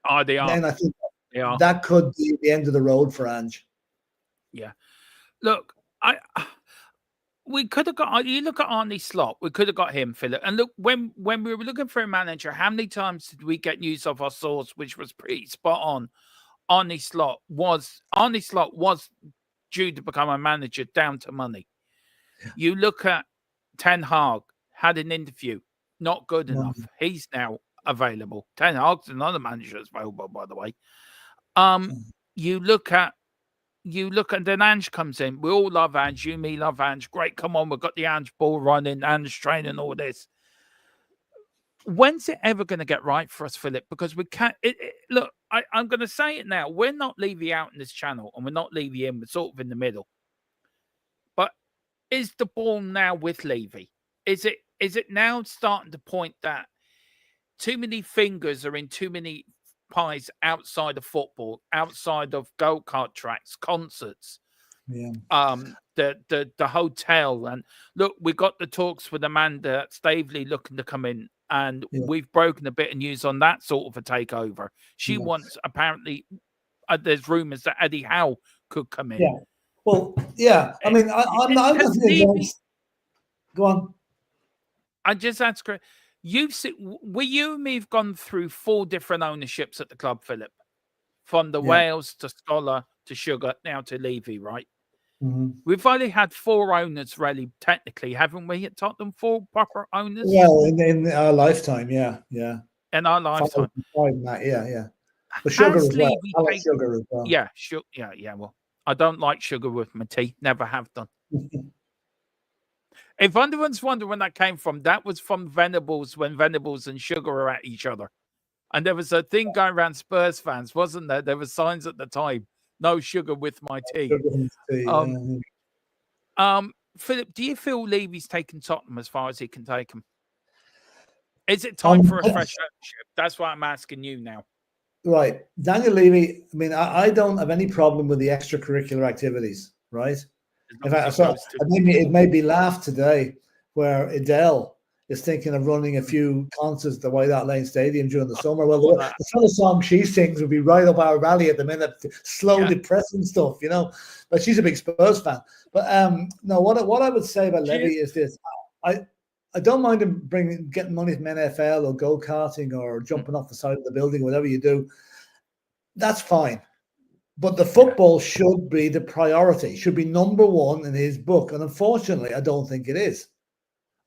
Speaker 2: Oh, they are.
Speaker 3: And I think that could be the end of the road for Ange.
Speaker 2: Yeah. Look, we could have got. You look at Arne Slot. We could have got him, Philip. And look, when we were looking for a manager, how many times did we get news of our source, which was pretty spot on? Arne Slot was due to become a manager down to money. Yeah. You look at Ten Hag, had an interview, not good enough. He's now available. Ten Hag's another manager that's available, by the way. You look at then Ange comes in. We all love Ange. You, me, love Ange. Great, come on, we've got the Ange ball running, Ange training, all this. When's it ever going to get right for us, Philip? Because we can't. Look, I'm going to say it now. We're not Levy out in this channel, and we're not Levy in. We're sort of in the middle. But is the ball now with Levy? Is it now starting to point that too many fingers are in too many pies outside of football, outside of go-kart tracks, concerts, the hotel? And look, we got the talks with Amanda Staveley looking to come in, and we've broken a bit of news on that sort of a takeover. She wants, apparently, there's rumors that Eddie Howe could come in.
Speaker 3: Yeah. Well, yeah. I mean, I'm not against. Go on.
Speaker 2: I just asked, you and me have gone through 4 different ownerships at the club, Philip, from the Wales to Scholar to Sugar, now to Levy, right?
Speaker 3: Mm-hmm.
Speaker 2: We've only had 4 owners, really, technically, haven't we, at Tottenham? 4 proper owners?
Speaker 3: Well, in our lifetime, yeah.
Speaker 2: In our lifetime.
Speaker 3: Yeah. But Sugar as well. Sugar as well.
Speaker 2: Yeah, yeah. Well, I don't like sugar with my tea. Never have done. If anyone's wondering when that came from, that was from Venables, when Venables and Sugar were at each other. And there was a thing going around Spurs fans, wasn't there? There were signs at the time, no sugar with my tea. Philip, do you feel Levy's taken Tottenham as far as he can take them? Is it time for a fresh ownership? That's why I'm asking you now.
Speaker 3: Right. Daniel Levy, I mean, I don't have any problem with the extracurricular activities, right? In fact, it made me laugh today where Adele is thinking of running a few concerts at the White Hart Lane Stadium during the summer. Well, the sort of song she sings would be right up our rally at the minute, slow, depressing stuff, you know. But she's a big Spurs fan. But no, what I would say about Levy is this: I don't mind him getting money from NFL or go-karting or jumping off the side of the building, whatever you do. That's fine. But the football should be the priority, should be number 1 in his book. And unfortunately, I don't think it is.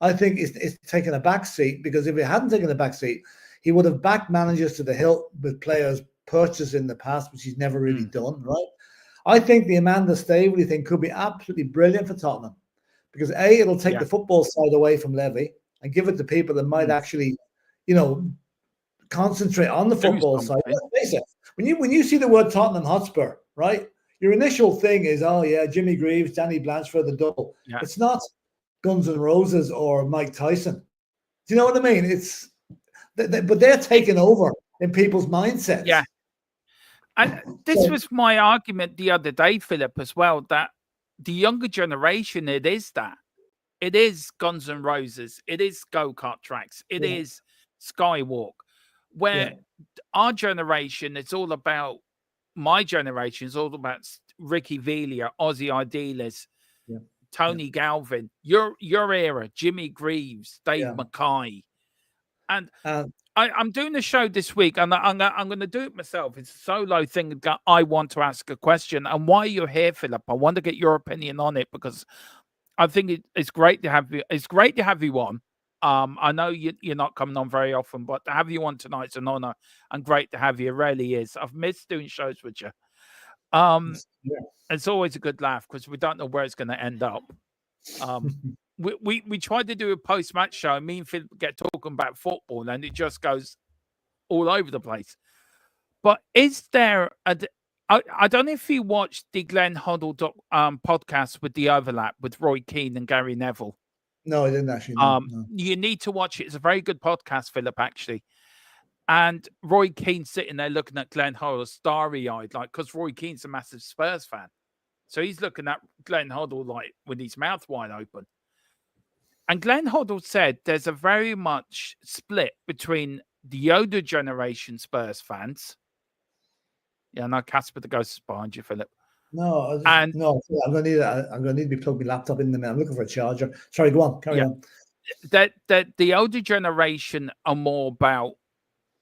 Speaker 3: I think it's taken a back seat, because if it hadn't taken a back seat, he would have backed managers to the hilt with players purchased in the past, which he's never really done, right? I think the Amanda Staveley thing could be absolutely brilliant for Tottenham, because A, it'll take the football side away from Levy and give it to people that might actually, concentrate on the football side. Let's face it, when you see the word Tottenham Hotspur, right, your initial thing is, oh yeah, Jimmy Greaves, Danny Blanchford, the double. Yeah. It's not Guns N' Roses or Mike Tyson. Do you know what I mean? But they're taking over in people's mindsets.
Speaker 2: Yeah. And this was my argument the other day, Philip, as well, that the younger generation, it is that. It is Guns N' Roses. It is go-kart tracks. It is Skywalk. Where our generation, it's all about, my generation is all about Ricky Villa, Ozzy Idealist, Tony Galvin, your era, Jimmy Greaves, Dave Mackay. And I'm doing a show this week, and I'm going to do it myself. It's a solo thing. I want to ask a question. And why you're here, Philip, I want to get your opinion on it, because I think it's great to have you. It's great to have you on. I know you're not coming on very often, but to have you on tonight's an honor, and great to have you. It really is. I've missed doing shows with you. It's always a good laugh, because we don't know where it's going to end up. We tried to do a post-match show, and me and Phil get talking about football, and it just goes all over the place. But is there I don't know if you watched the Glenn Hoddle podcast with the overlap with Roy Keane and Gary Neville.
Speaker 3: No, I didn't actually. No.
Speaker 2: You need to watch it. It's a very good podcast, Philip, actually. And Roy Keane sitting there looking at Glenn Hoddle starry-eyed, like, because Roy Keane's a massive Spurs fan. So he's looking at Glenn Hoddle like with his mouth wide open. And Glenn Hoddle said there's a very much split between the older generation Spurs fans. Yeah, no, Casper the Ghost is behind you, Philip.
Speaker 3: No, I'm gonna need to be plugging my laptop in the minute. I'm looking for a charger. Sorry, go on, carry on.
Speaker 2: That the older generation are more about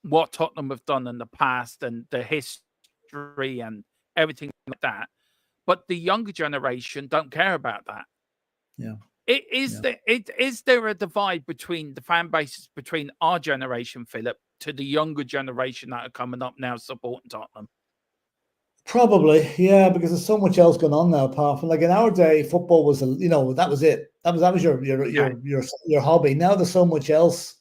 Speaker 2: what Tottenham have done in the past and the history and everything like that. But the younger generation don't care about that.
Speaker 3: Yeah.
Speaker 2: Is there a divide between the fan bases between our generation, Philip, to the younger generation that are coming up now supporting Tottenham?
Speaker 3: Probably, yeah, because there's so much else going on now. Apart from, like, in our day, football was, that was it. That was your hobby. Now there's so much else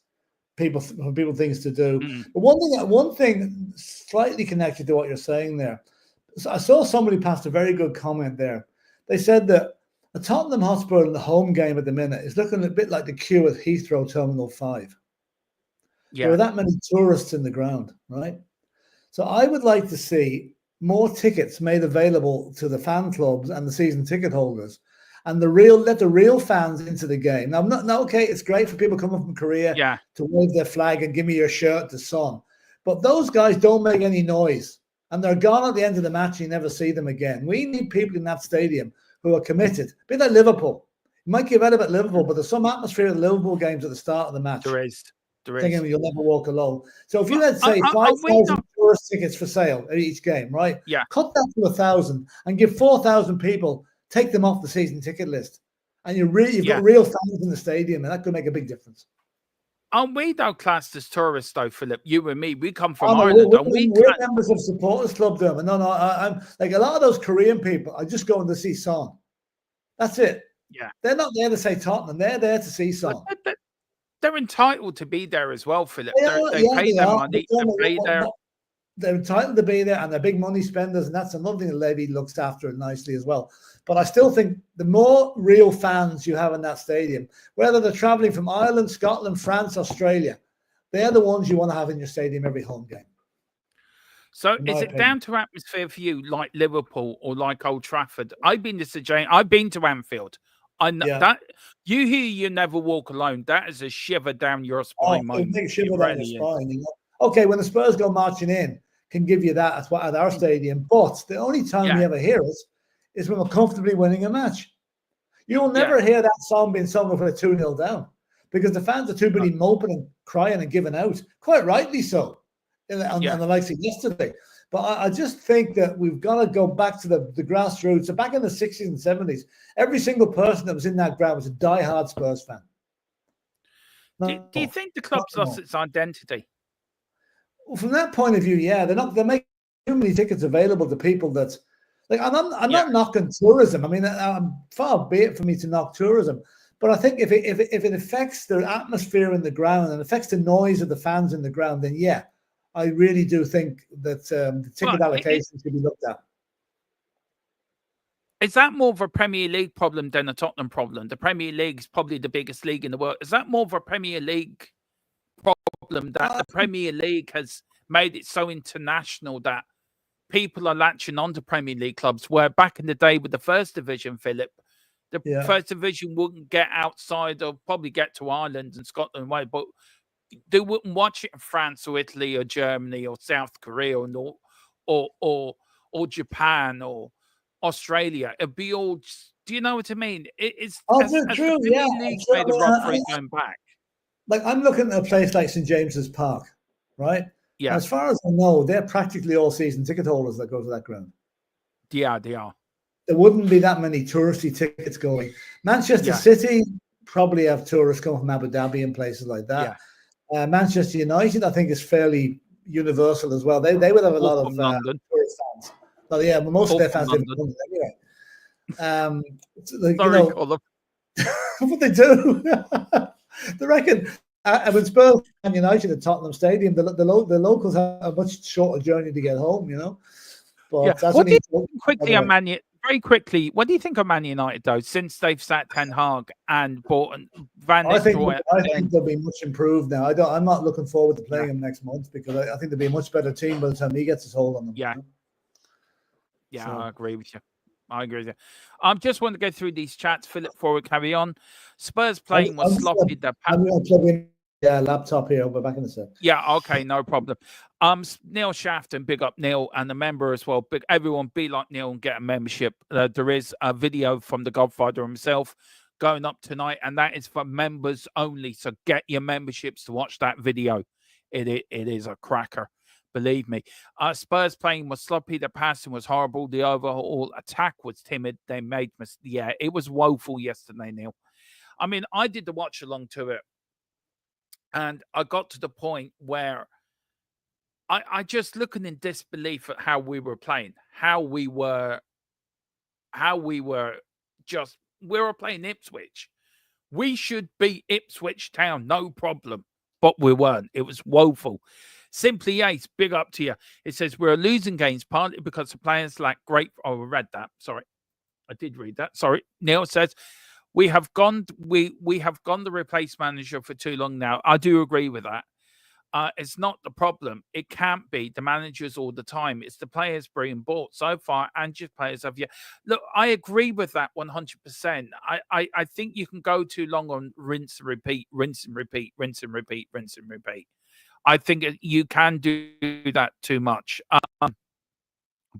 Speaker 3: people things to do.
Speaker 2: Mm.
Speaker 3: But one thing slightly connected to what you're saying there. So I saw somebody passed a very good comment there. They said that a Tottenham Hotspur in the home game at the minute is looking a bit like the queue at Heathrow Terminal 5. There
Speaker 2: Yeah.
Speaker 3: are that many tourists in the ground, right? So I would like to see more tickets made available to the fan clubs and the season ticket holders, and let the real fans into the game. Now, okay, it's great for people coming from Korea
Speaker 2: Yeah.
Speaker 3: to wave their flag and give me your shirt to Son, but those guys don't make any noise, and they're gone at the end of the match. And you never see them again. We need people in that stadium who are committed. Be like Liverpool. You might give out about Liverpool, but there's some atmosphere at the Liverpool games at the start of the match.
Speaker 2: There is.
Speaker 3: Thinking you'll never walk alone. So if you
Speaker 2: Well,
Speaker 3: had, say, 5,000 tourist tickets for sale at each game, right?
Speaker 2: Yeah.
Speaker 3: Cut that to 1,000 and give 4,000 people, take them off the season ticket list. And you've got real fans in the stadium, and that could make a big difference.
Speaker 2: Aren't we though classed as tourists though, Philip? You and me, we come from Ireland.
Speaker 3: We're members of supporters club, them. And no, I'm like a lot of those Korean people are just going to see Son. That's it.
Speaker 2: Yeah.
Speaker 3: They're not there to say Tottenham. They're there to see Son.
Speaker 2: They're entitled to be there as well, Philip. They pay their money.
Speaker 3: They're entitled to be there, and they're big money spenders, and that's another thing that Levy looks after nicely as well. But I still think the more real fans you have in that stadium, whether they're traveling from Ireland, Scotland, France, Australia, they're the ones you want to have in your stadium every home game.
Speaker 2: So is it down to atmosphere for you, like Liverpool or like Old Trafford? I've been to St. James. I've been to Anfield. I know that you hear "You Never Walk Alone." That is a shiver down your spine moment.
Speaker 3: Big shiver down your spine. You know? Okay, when the Spurs go marching in, can give you that at our stadium. But the only time you ever hear it is when we're comfortably winning a match. You'll never hear that song being sung if we're 2-0 down, because the fans are too busy moping and crying and giving out. Quite rightly so, on the likes of yesterday. But I just think that we've got to go back to the grassroots. So back in the 60s and 70s, every single person that was in that ground was a diehard Spurs fan.
Speaker 2: Do you think the club's lost its identity?
Speaker 3: Well, from that point of view, they're making too many tickets available to people that, like, I'm not knocking tourism. I mean, far be it for me to knock tourism, but I think if it affects the atmosphere in the ground and affects the noise of the fans in the ground, then I really do think that the ticket allocations should be looked at.
Speaker 2: Is that more of a Premier League problem than a Tottenham problem? The Premier League is probably the biggest league in the world. Is that more of a Premier League problem that the Premier League has made it so international that people are latching on to Premier League clubs, where back in the day with the First Division, Philip, the First Division wouldn't get outside of, probably get to Ireland and Scotland way, but they wouldn't watch it in France or Italy or Germany or South Korea or Japan or Australia. It'd be all. Do you know what I mean? It's
Speaker 3: true.
Speaker 2: League made a run for it going back.
Speaker 3: Like, I'm looking at a place like St. James's Park, right?
Speaker 2: Yeah.
Speaker 3: As far as I know, they're practically all season ticket holders that go to that ground.
Speaker 2: Yeah, they are.
Speaker 3: There wouldn't be that many touristy tickets going. Manchester City probably have tourists coming from Abu Dhabi and places like that. Yeah. Manchester United, I think, is fairly universal as well. They would have a lot of tourist fans. Well, yeah, but most of their fans live in London anyway.
Speaker 2: Sorry, Colin.
Speaker 3: What they do. They reckon when Spurs and United at Tottenham Stadium, the locals have a much shorter journey to get home, you know. But that's
Speaker 2: what do you think quickly on Man United? Very quickly, what do you think of Man United though? Since they've sat Ten Hag and bought Van Nistelrooy,
Speaker 3: I think they'll be much improved now. I'm not looking forward to playing them next month, because I think they'll be a much better team by the time he gets his hold on them.
Speaker 2: Yeah, so. I agree with you. I I just want to go through these chats, Philip, before we carry on. Spurs playing was sloppy.
Speaker 3: I'm going to plug in laptop here. We're back in a sec.
Speaker 2: Yeah, okay, no problem. Neil Shafton, big up Neil, and the member as well. Big everyone, be like Neil and get a membership. There is a video from the Godfather himself going up tonight, and that is for members only. So get your memberships to watch that video. It is a cracker. Believe me. Spurs playing was sloppy. The passing was horrible. The overall attack was timid. They made mistakes. Yeah, it was woeful yesterday, Neil. I mean, I did the watch along to it, and I got to the point where I just looking in disbelief at how we were playing, how we were playing Ipswich. We should beat Ipswich Town, no problem. but we weren't. It was woeful. Simply Ace, big up to you. It says we're losing games partly because the players lack great. Oh, I read that. Sorry, I did read that. Sorry. Neil says we have gone the replace manager for too long now. I do agree with that. It's not the problem. It can't be the managers all the time. It's the players being bought. So far, ANGE players have yet. Look, I agree with that 100%. I think you can go too long on rinse and repeat, rinse and repeat, rinse and repeat, rinse and repeat. I think you can do that too much.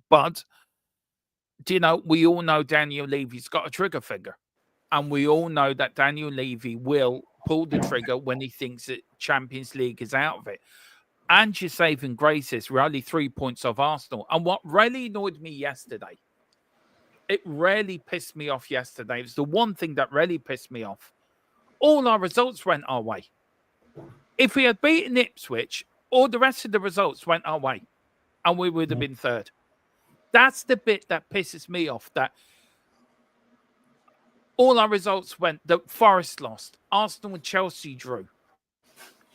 Speaker 2: But, we all know Daniel Levy's got a trigger finger. And we all know that Daniel Levy will pull the trigger when he thinks that Champions League is out of it. And your saving grace is we're only 3 points off Arsenal. And what really annoyed me yesterday, it really pissed me off yesterday. It was the one thing that really pissed me off. All our results went our way. If we had beaten Ipswich, all the rest of the results went our way. And we would have been third. That's the bit that pisses me off, that all our results went. The Forest lost. Arsenal and Chelsea drew.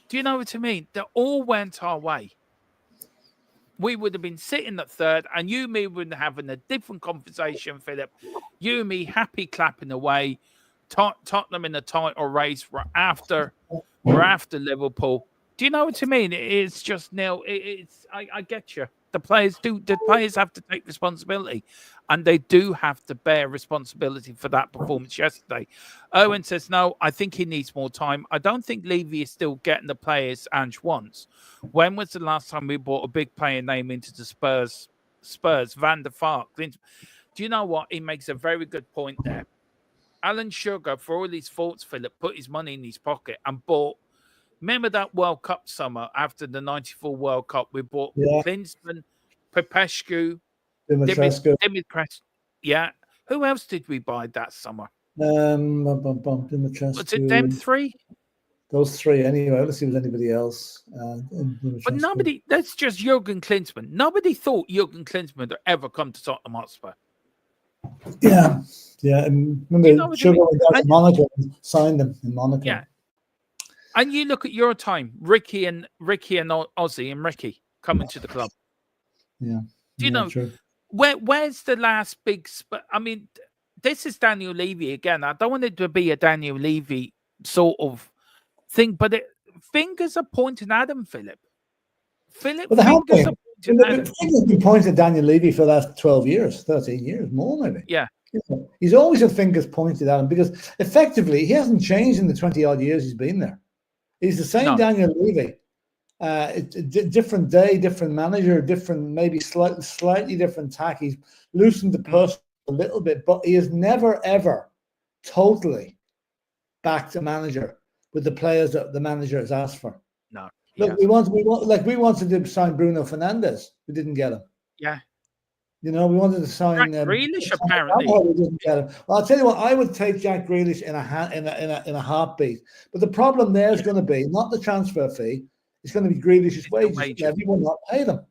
Speaker 2: Do you know what I mean? They all went our way. We would have been sitting at third, and you and me would be having a different conversation, Philip. You and me happy clapping away. Tottenham in the title race. We're after Liverpool. Do you know what I mean? It's just Neil. I get you. The players have to take responsibility, and they do have to bear responsibility for that performance yesterday. Owen says, no, I think he needs more time. I don't think Levy is still getting the players Ange wants. When was the last time we brought a big player name into the Spurs? Van der Vaart. Do you know what? He makes a very good point there. Alan Sugar, for all his faults, Philip, put his money in his pocket and bought. Remember that World Cup summer after the 94 World Cup? We bought Klinsmann, Popescu, Dimitrescu. Yeah. Who else did we buy that summer?
Speaker 3: Dimitrescu.
Speaker 2: Was it them three?
Speaker 3: Those three, anyway. Let's see if there's anybody else.
Speaker 2: But nobody, that's just Jurgen Klinsmann. Nobody thought Jurgen Klinsmann would ever come to Tottenham Hotspur.
Speaker 3: Yeah. Remember, Sugar went down to Monaco and signed them in Monaco.
Speaker 2: Yeah. And you look at your time, Ricky and Ozzy and Ricky coming to the club.
Speaker 3: Yeah.
Speaker 2: Do you know where's the last big? I mean, this is Daniel Levy again. I don't want it to be a Daniel Levy sort of thing, but fingers are pointing at him, Philip. Fingers are pointing at him.
Speaker 3: Fingers been pointing at Daniel Levy for the last 12 years, 13 years, more maybe.
Speaker 2: Yeah.
Speaker 3: He's always had fingers pointed at him because effectively he hasn't changed in the 20-odd years he's been there. He's the same Daniel Levy. Different day, different manager, different, maybe slightly different tack. He's loosened the purse a little bit, but he has never, ever totally backed a manager with the players that the manager has asked for.
Speaker 2: No.
Speaker 3: Look, we wanted to sign Bruno Fernandes. We didn't get him.
Speaker 2: Yeah.
Speaker 3: We wanted to sign
Speaker 2: Jack Grealish, apparently.
Speaker 3: We didn't get him. Well, I'll tell you what, I would take Jack Grealish in a heartbeat. But the problem there is going to be not the transfer fee. It's going to be Grealish's wages. Levy will not pay them.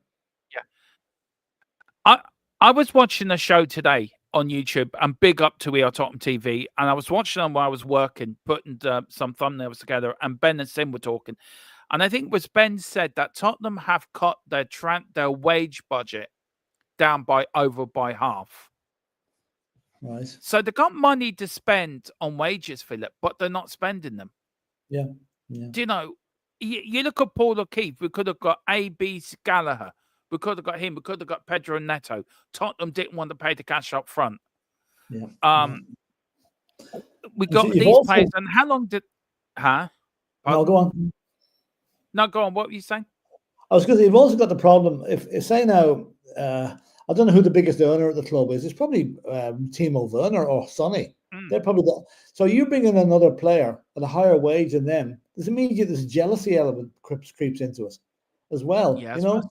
Speaker 2: Yeah. I was watching a show today on YouTube, and big up to We Are Tottenham TV, and I was watching them while I was working, putting some thumbnails together, and Ben and Sim were talking. And I think it was Ben said that Tottenham have cut their wage budget down by half.
Speaker 3: Right.
Speaker 2: So they got money to spend on wages, Philip, but they're not spending them.
Speaker 3: Yeah.
Speaker 2: Do you know? You look at Paul O'Keefe. We could have got A.B. Gallagher. We could have got him. We could have got Pedro Neto. Tottenham didn't want to pay the cash up front.
Speaker 3: Yeah.
Speaker 2: We got these players. And how long did? Huh?
Speaker 3: No, go on.
Speaker 2: No, go on. What were you saying?
Speaker 3: I was going to say, you've also got the problem. If say now, I don't know who the biggest earner at the club is. It's probably Timo Werner or Sonny. They're probably so you bring in another player at a higher wage than them. There's immediately this jealousy element creeps into it as well.
Speaker 2: Yeah,
Speaker 3: and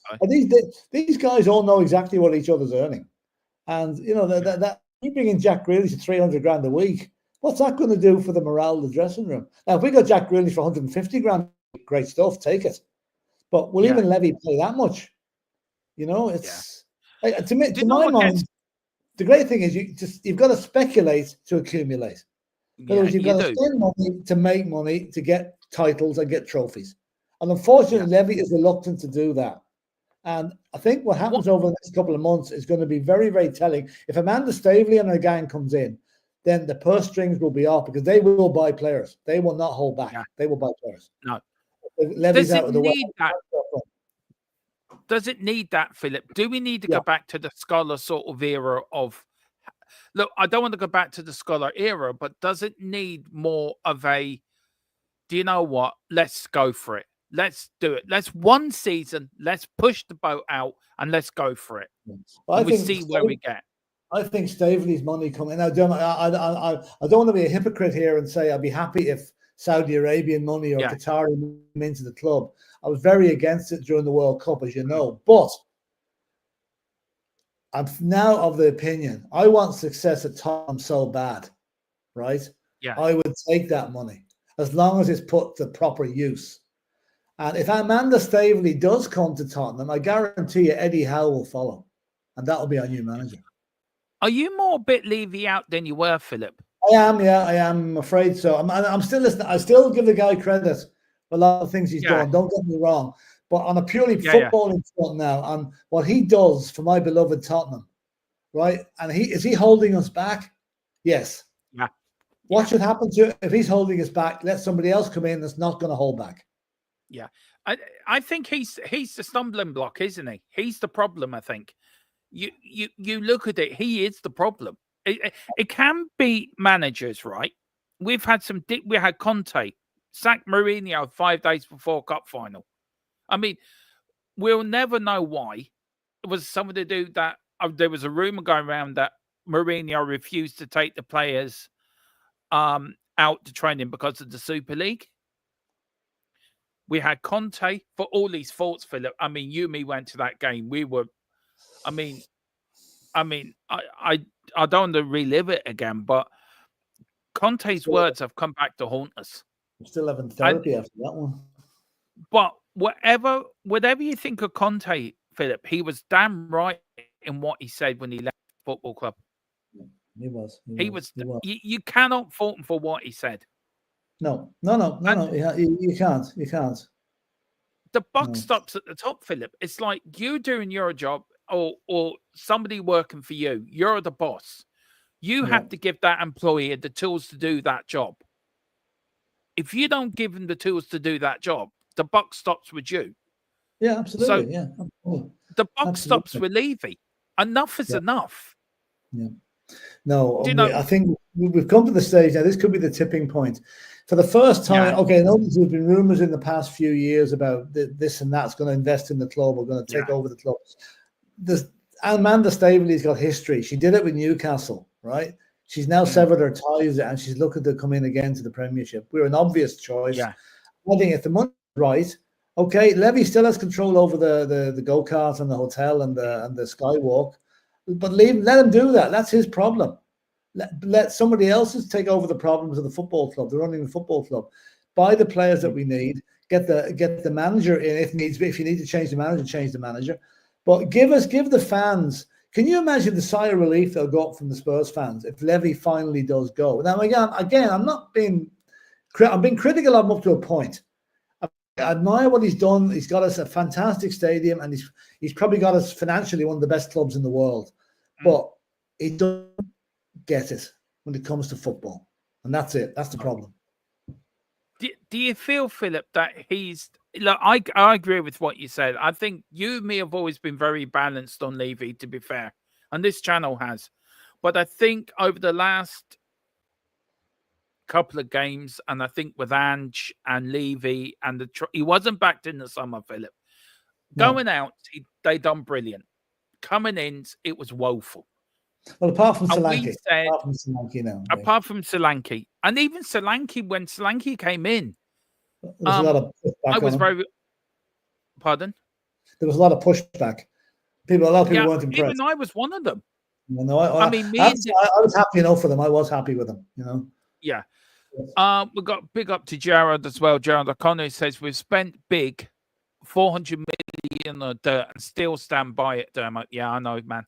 Speaker 3: these guys all know exactly what each other's earning, and that you bring in Jack Grealish at 300 grand a week. What's that going to do for the morale of the dressing room? Now, if we got Jack Grealish for 150 grand, great stuff, take it. But will even Levy pay that much? It's to my mind. The great thing is you've got to speculate to accumulate. In other words, you've got to spend money to make money to get titles and get trophies. And unfortunately, Levy is reluctant to do that. And I think what happens over the next couple of months is going to be very, very telling. If Amanda Staveley and her gang comes in, then the purse strings will be off because they will buy players. They will not hold back. Yeah. They will buy players.
Speaker 2: No.
Speaker 3: Levy's out of the way.
Speaker 2: Does it need that, Philip? Do we need to go back to the Scholar sort of era of... Look, I don't want to go back to the Scholar era, but does it need more of a... Do you know what? Let's go for it. Let's do it. Let's one season. Let's push the boat out and let's go for it. Well, we see where we get.
Speaker 3: I think Staveley's money coming. Now, I don't want to be a hypocrite here and say I'd be happy if Saudi Arabian money or Qatari came into the club. I was very against it during the World Cup, as you know. But I'm now of the opinion I want success at Tottenham so bad, right?
Speaker 2: Yeah,
Speaker 3: I would take that money as long as it's put to proper use. And if Amanda Staveley does come to Tottenham, I guarantee you Eddie Howe will follow. And that'll be our new manager.
Speaker 2: Are you more a bit Levy out than you were, Philip?
Speaker 3: I am, yeah. I am afraid so. I'm still listening. I still give the guy credit for a lot of things he's done. Don't get me wrong. But on a purely footballing front now, on what he does for my beloved Tottenham, right? And is he holding us back? Yes.
Speaker 2: Yeah.
Speaker 3: What should happen to if he's holding us back? Let somebody else come in that's not going to hold back.
Speaker 2: Yeah, I think he's the stumbling block, isn't he? He's the problem. I think you look at it. He is the problem. It can be managers, right? We had Conte sack Mourinho 5 days before cup final. I mean, we'll never know why. It was something to do that. There was a rumor going around that Mourinho refused to take the players out to training because of the Super League. We had Conte for all these faults, Philip. I mean, you and me went to that game. We were, I don't want to relive it again, but Conte's words have come back to haunt us.
Speaker 3: I'm still having therapy after that one.
Speaker 2: But whatever you think of Conte, Philip, he was damn right in what he said when he left the football club.
Speaker 3: He was.
Speaker 2: You cannot fault him for what he said.
Speaker 3: No. You can't.
Speaker 2: The buck stops at the top, Philip. It's like you doing your job or somebody working for you. You're the boss. You have to give that employee the tools to do that job. If you don't give them the tools to do that job, the buck stops with you.
Speaker 3: Yeah, absolutely. Absolutely.
Speaker 2: The buck stops with Levy. Enough is enough.
Speaker 3: Yeah. No, I think we've come to the stage now. This could be the tipping point. For the first time, I know there's been rumors in the past few years about this and that's going to invest in the club or going to take over the club. Amanda Staveley's got history. She did it with Newcastle, right? She's now severed her ties and she's looking to come in again to the Premiership. We're an obvious choice. Yeah. I think if the money's right, okay, Levy still has control over the go-kart and the hotel and the skywalk, but let him do that. That's his problem. Let somebody else take over the problems of the football club. They're running the football club. Buy the players that we need. Get the manager in if needs be. If you need to change the manager, change the manager. But give the fans. Can you imagine the sigh of relief they'll go up from the Spurs fans if Levy finally does go? Now again, I'm being critical of him up to a point. I admire what he's done. He's got us a fantastic stadium, and he's probably got us financially one of the best clubs in the world. But he doesn't get it when it comes to football, and that's it. That's the problem.
Speaker 2: Do you feel, Philip, that he's... Look, I agree with what you said. I think you and me have always been very balanced on Levy, to be fair, and this channel has. But I think over the last couple of games, and I think with Ange and Levy, and he wasn't backed in the summer, Philip. Going out, they done brilliant. Coming in, it was woeful.
Speaker 3: Well, apart from Solanke. Apart from
Speaker 2: Solanke. And even Solanke, when Solanke came in,
Speaker 3: there was a lot of pushback.
Speaker 2: I was very... Pardon?
Speaker 3: There was a lot of pushback. A lot of people weren't impressed.
Speaker 2: Even I was one of them.
Speaker 3: No, I was happy enough for them. I was happy with them,
Speaker 2: Yeah. We've got big up to Jared as well. Jared O'Connor says, we've spent big 400 million on dirt and still stand by it, Dermot. Yeah, I know, man.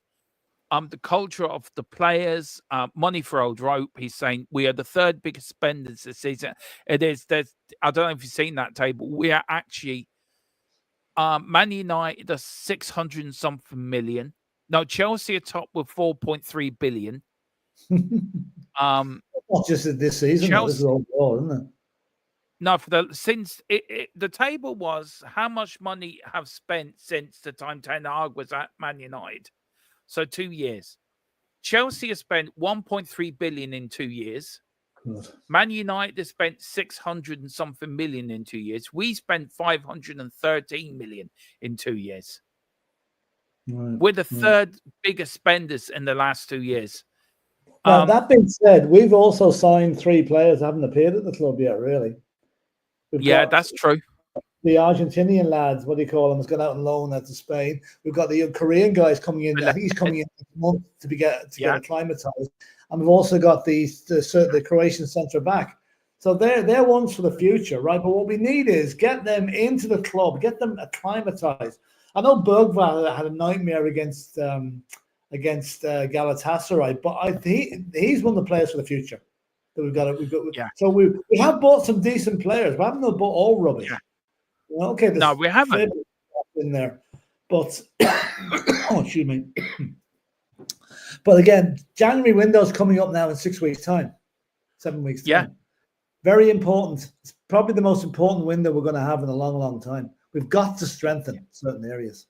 Speaker 2: the culture of the players, money for old rope. He's saying we are the third biggest spenders this season. It is. I don't know if you've seen that table. We are actually Man United are 600 and something million. No, Chelsea are top with 4.3 billion.
Speaker 3: Not just this season, though. This is all, isn't it?
Speaker 2: No, for the table was how much money have spent since the time Ten Hag was at Man United. So 2 years. Chelsea has spent 1.3 billion in 2 years.
Speaker 3: Good.
Speaker 2: Man United has spent 600 and something million in 2 years. We spent 513 million in 2 years.
Speaker 3: Right.
Speaker 2: We're the third biggest spenders in the last 2 years.
Speaker 3: Now, that being said, we've also signed 3 players that haven't appeared at the club yet, really.
Speaker 2: That's true.
Speaker 3: The Argentinian lads, what do you call them, has gone out on loan out to Spain. We've got the young Korean guys coming in. I think he's coming in next month to get acclimatized. And we've also got the Croatian centre back. So they're ones for the future, right? But what we need is get them into the club, get them acclimatized. I know Bergvall had a nightmare against Galatasaray, but he's one of the players for the future that we've got. So we have bought some decent players. We haven't bought all rubbish.
Speaker 2: Yeah.
Speaker 3: Well, okay,
Speaker 2: no, we haven't
Speaker 3: in there, but oh, excuse me. But again, January window's coming up now in 6 weeks' time, 7 weeks' time.
Speaker 2: Yeah,
Speaker 3: very important. It's probably the most important window we're going to have in a long, long time. We've got to strengthen certain areas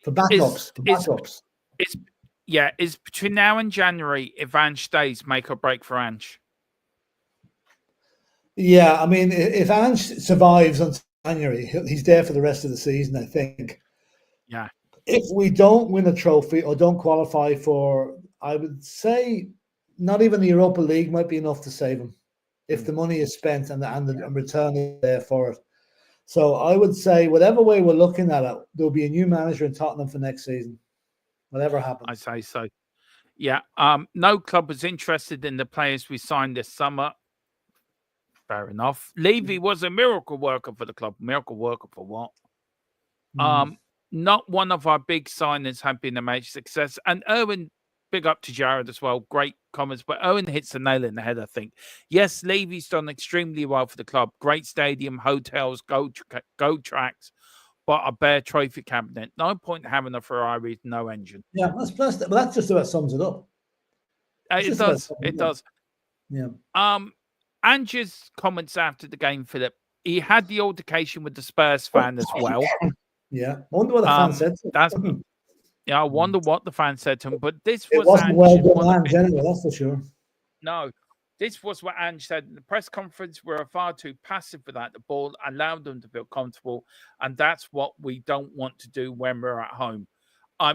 Speaker 3: for backups.
Speaker 2: It's between now and January. If Ange stays, make or break for Ange.
Speaker 3: Yeah, I mean, if Ange survives until January, he's there for the rest of the season, I think.
Speaker 2: Yeah.
Speaker 3: If we don't win a trophy or don't qualify for, I would say, not even the Europa League might be enough to save him if the money is spent and the return is there for it. So I would say, whatever way we're looking at it, there'll be a new manager in Tottenham for next season. Whatever happens.
Speaker 2: I say so. Yeah. No club was interested in the players we signed this summer. Fair enough. Levy was a miracle worker for the club. Miracle worker for what? Not one of our big signings have been a major success. And Owen, big up to Jared as well. Great comments. But Owen hits the nail in the head, I think. Yes, Levy's done extremely well for the club. Great stadium, hotels, go tracks, but a bare trophy cabinet. No point having a Ferrari with no engine.
Speaker 3: Yeah, that just about sums it up.
Speaker 2: It does. It does.
Speaker 3: Yeah.
Speaker 2: Ange's comments after the game, Philip. He had the altercation with the Spurs fan as well.
Speaker 3: Yeah, I wonder what the fan said to him.
Speaker 2: I wonder what the fan said to him. But this
Speaker 3: it
Speaker 2: was
Speaker 3: wasn't well done, Ange, anyway, that's for sure.
Speaker 2: No, this was what Ange said in the press conference. We're far too passive without the ball, allowed them to feel comfortable, and that's what we don't want to do when we're at home.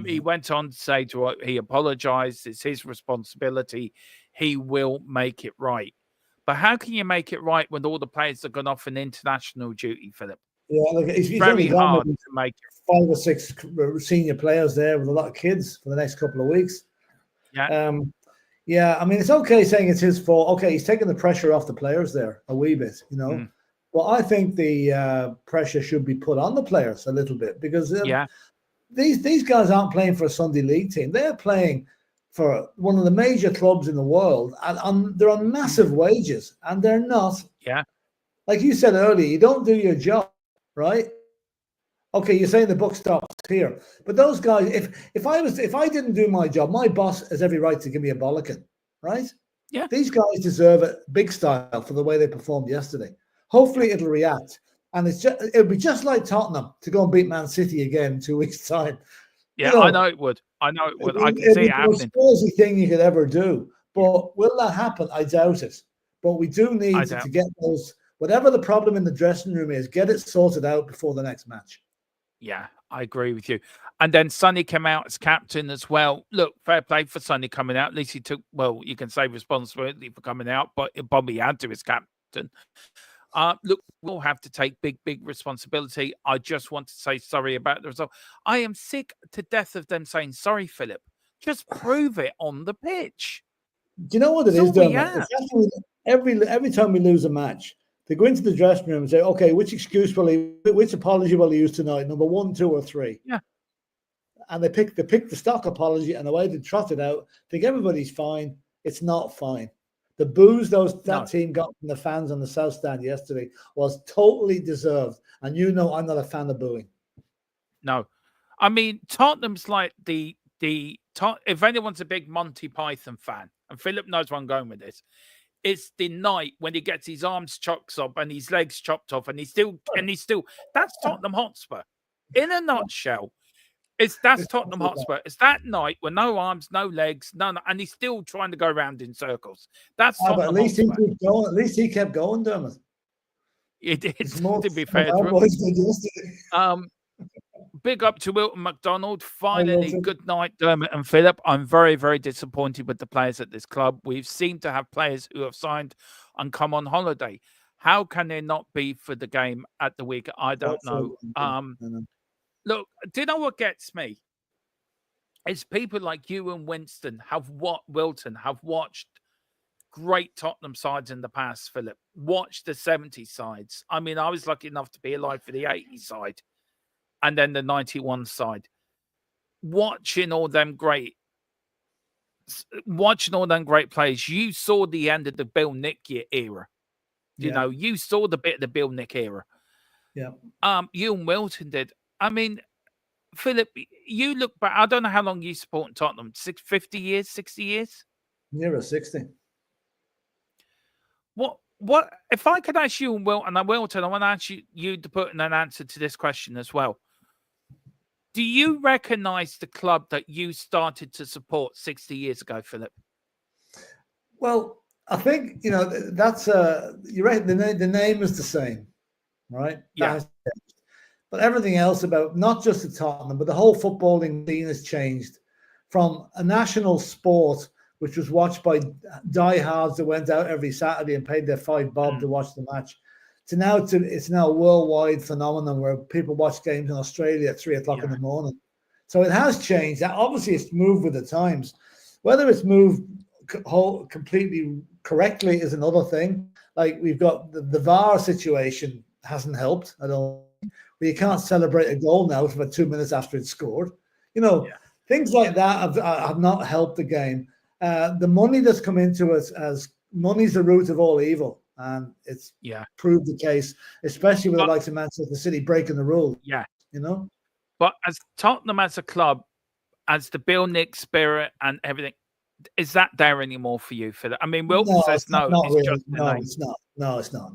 Speaker 2: He went on to say he apologized. It's his responsibility. He will make it right. But how can you make it right when all the players have gone off in international duty, Philip?
Speaker 3: Yeah, look, it's
Speaker 2: very hard to make it.
Speaker 3: 5 or 6 senior players there with a lot of kids for the next couple of weeks.
Speaker 2: Yeah.
Speaker 3: Yeah, I mean, it's okay saying it's his fault. Okay, he's taking the pressure off the players there a wee bit, you know. But I think the pressure should be put on the players a little bit because these guys aren't playing for a Sunday league team. They're playing for one of the major clubs in the world, and they're on massive wages, and they're not.
Speaker 2: Yeah.
Speaker 3: Like you said earlier, you don't do your job, right? Okay, you're saying the buck stops here, but those guys, if I didn't do my job, my boss has every right to give me a bollocking, right?
Speaker 2: Yeah.
Speaker 3: These guys deserve it big style for the way they performed yesterday. Hopefully, it'll react, and it'll be just like Tottenham to go and beat Man City again in 2 weeks' time.
Speaker 2: Yeah, I know it would. I can see it happening.
Speaker 3: It's the most Spursy thing you could ever do. But will that happen? I doubt it. But we do need to get those, whatever the problem in the dressing room is, get it sorted out before the next match.
Speaker 2: Yeah, I agree with you. And then Sonny came out as captain as well. Look, fair play for Sonny coming out. At least he took, well, you can say responsibility for coming out, but Bobby had to as captain. Look, we'll have to take big responsibility. I just want to say sorry about the result. I am sick to death of them saying sorry, Philip. Just prove it on the pitch.
Speaker 3: Do you know what it is, though? Every time we lose a match, they go into the dressing room and say, "Okay, which apology will he use tonight? Number 1, 2, or 3?"
Speaker 2: Yeah.
Speaker 3: and they picked the stock apology and the way they trotted out. Think everybody's fine. It's not fine. The boos that team got from the fans on the South Stand yesterday was totally deserved. And I'm not a fan of booing.
Speaker 2: No, I mean Tottenham's like if anyone's a big Monty Python fan, and Philip knows where I'm going with this, it's the night when he gets his arms chopped off and his legs chopped off, and he's still that's Tottenham Hotspur in a nutshell. That's Tottenham Hotspur. It's that night with no arms, no legs, none, and he's still trying to go around in circles. That's Tottenham
Speaker 3: but at least
Speaker 2: Hotspur.
Speaker 3: he kept going. At least he kept going, Dermot.
Speaker 2: It did, to be fair to him. Big up to Wilton McDonald. Finally, good night, Dermot and Philip. I'm very, very disappointed with the players at this club. We've seemed to have players who have signed and come on holiday. How can there not be for the game at the week? I don't know. Look, do you know what gets me? It's people like you and Wilton have watched great Tottenham sides in the past, Philip. Watched the 70s sides. I mean, I was lucky enough to be alive for the 80s side. And then the 91 side. Watching all them great players, you saw the end of the Bill Nick era. You saw the bit of the Bill Nick era.
Speaker 3: Yeah.
Speaker 2: You and Wilton did. I mean, Philip, you look back. I don't know how long you support Tottenham. 50 years, 60 years?
Speaker 3: Nearer 60.
Speaker 2: What if I could ask you and Wilton, I want to ask you to put in an answer to this question as well. Do you recognize the club that you started to support 60 years ago, Philip?
Speaker 3: Well, I think, that's you're right. The name is the same, right?
Speaker 2: Yeah.
Speaker 3: But everything else about not just the Tottenham, but the whole footballing scene has changed from a national sport, which was watched by diehards that went out every Saturday and paid their $5 to watch the match, it's now a worldwide phenomenon where people watch games in Australia at 3 o'clock in the morning. So it has changed. Obviously, it's moved with the times. Whether it's moved completely correctly is another thing. Like we've got the VAR situation hasn't helped at all. You can't celebrate a goal now for 2 minutes after it's scored. Things like that have not helped the game. The money that's come into it as money's the root of all evil. And it's proved the case, especially with the likes of Manchester City breaking the rules.
Speaker 2: Yeah.
Speaker 3: But
Speaker 2: as Tottenham as a club, as the Bill Nick spirit and everything, is that there anymore for you? I mean, Wilton says no.
Speaker 3: It's not. No, it's not.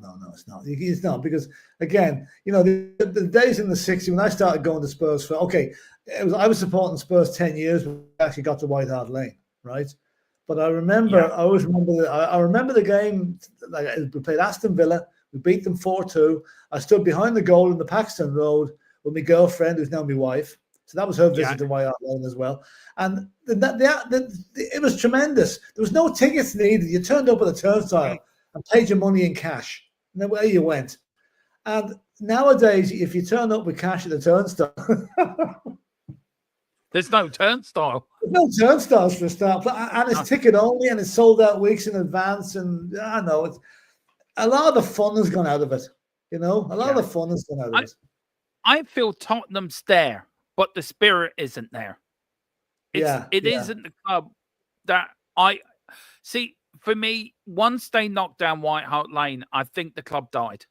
Speaker 3: It's not because, again, the days in the 60s when I started going to Spurs I was supporting Spurs 10 years when we actually got to White Hart Lane, right? But I always remember the game. Like we played Aston Villa, we beat them 4-2. I stood behind the goal in the Paxton Road with my girlfriend, who's now my wife. So that was her visit to White Hart Lane as well. And it was tremendous. There was no tickets needed. You turned up at the turnstile and paid your money in cash. And then away you went. And nowadays, if you turn up with cash at the turnstile,
Speaker 2: there's no turnstile.
Speaker 3: There's no turnstiles for a start. And it's ticket only and it's sold out weeks in advance. And I know a lot of the fun has gone out of it. A lot of the fun has gone out of it.
Speaker 2: I feel Tottenham's there, but the spirit isn't there. It isn't the club that I see. For me, once they knocked down White Hart Lane, I think the club died.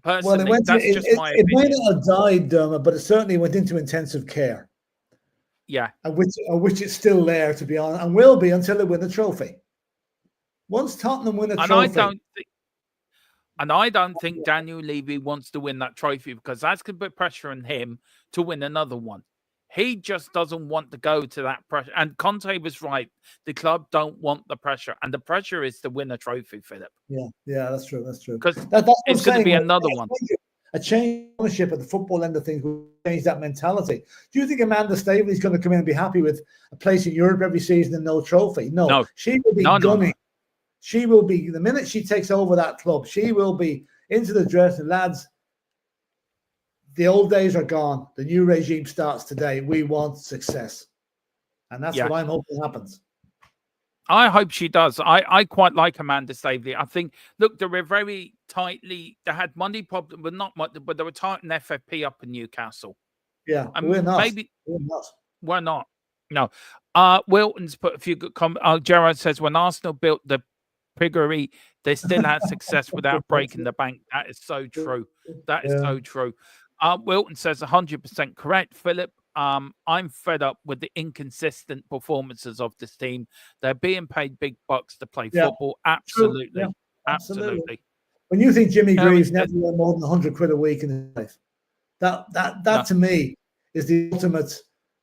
Speaker 2: Personally,
Speaker 3: it might not have died, Dermot, but it certainly went into intensive care.
Speaker 2: Yeah,
Speaker 3: which it's still there, to be honest, and will be until they win the trophy. Once Tottenham win a trophy,
Speaker 2: I don't think Daniel Levy wants to win that trophy because that's going to put pressure on him to win another one. He just doesn't want to go to that pressure. And Conte was right. The club don't want the pressure. And the pressure is to win a trophy, Philip.
Speaker 3: Yeah, that's true.
Speaker 2: Because it's going to be another one.
Speaker 3: A change of ownership at the football end of things will change that mentality. Do you think Amanda Staveley is going to come in and be happy with a place in Europe every season and no trophy? No. She will be gunning. No. She will be, the minute she takes over that club, she will be into the dressing, lads. The old days are gone. The new regime starts today. We want success. And that's what I'm hoping happens.
Speaker 2: I hope she does. I quite like Amanda Staveley. I think, look, they were they had money problems, but not much, but they were tight in FFP up in Newcastle.
Speaker 3: Yeah,
Speaker 2: And
Speaker 3: we're not.
Speaker 2: maybe
Speaker 3: We're not.
Speaker 2: we're not. No. Wilton's put a few good comments. Gerard says when Arsenal built the piggery, they still had success without breaking the bank. That is so true. That is
Speaker 3: Yeah.
Speaker 2: so true. Wilton says 100% correct, Philip. I'm fed up with the inconsistent performances of this team. They're being paid big bucks to play
Speaker 3: Yeah.
Speaker 2: football.
Speaker 3: True.
Speaker 2: Absolutely.
Speaker 3: Yeah, absolutely.
Speaker 2: Absolutely.
Speaker 3: When you think Jimmy
Speaker 2: Aaron
Speaker 3: Greaves
Speaker 2: says,
Speaker 3: never won more than 100 quid a week in his life, that
Speaker 2: no.
Speaker 3: to me is the ultimate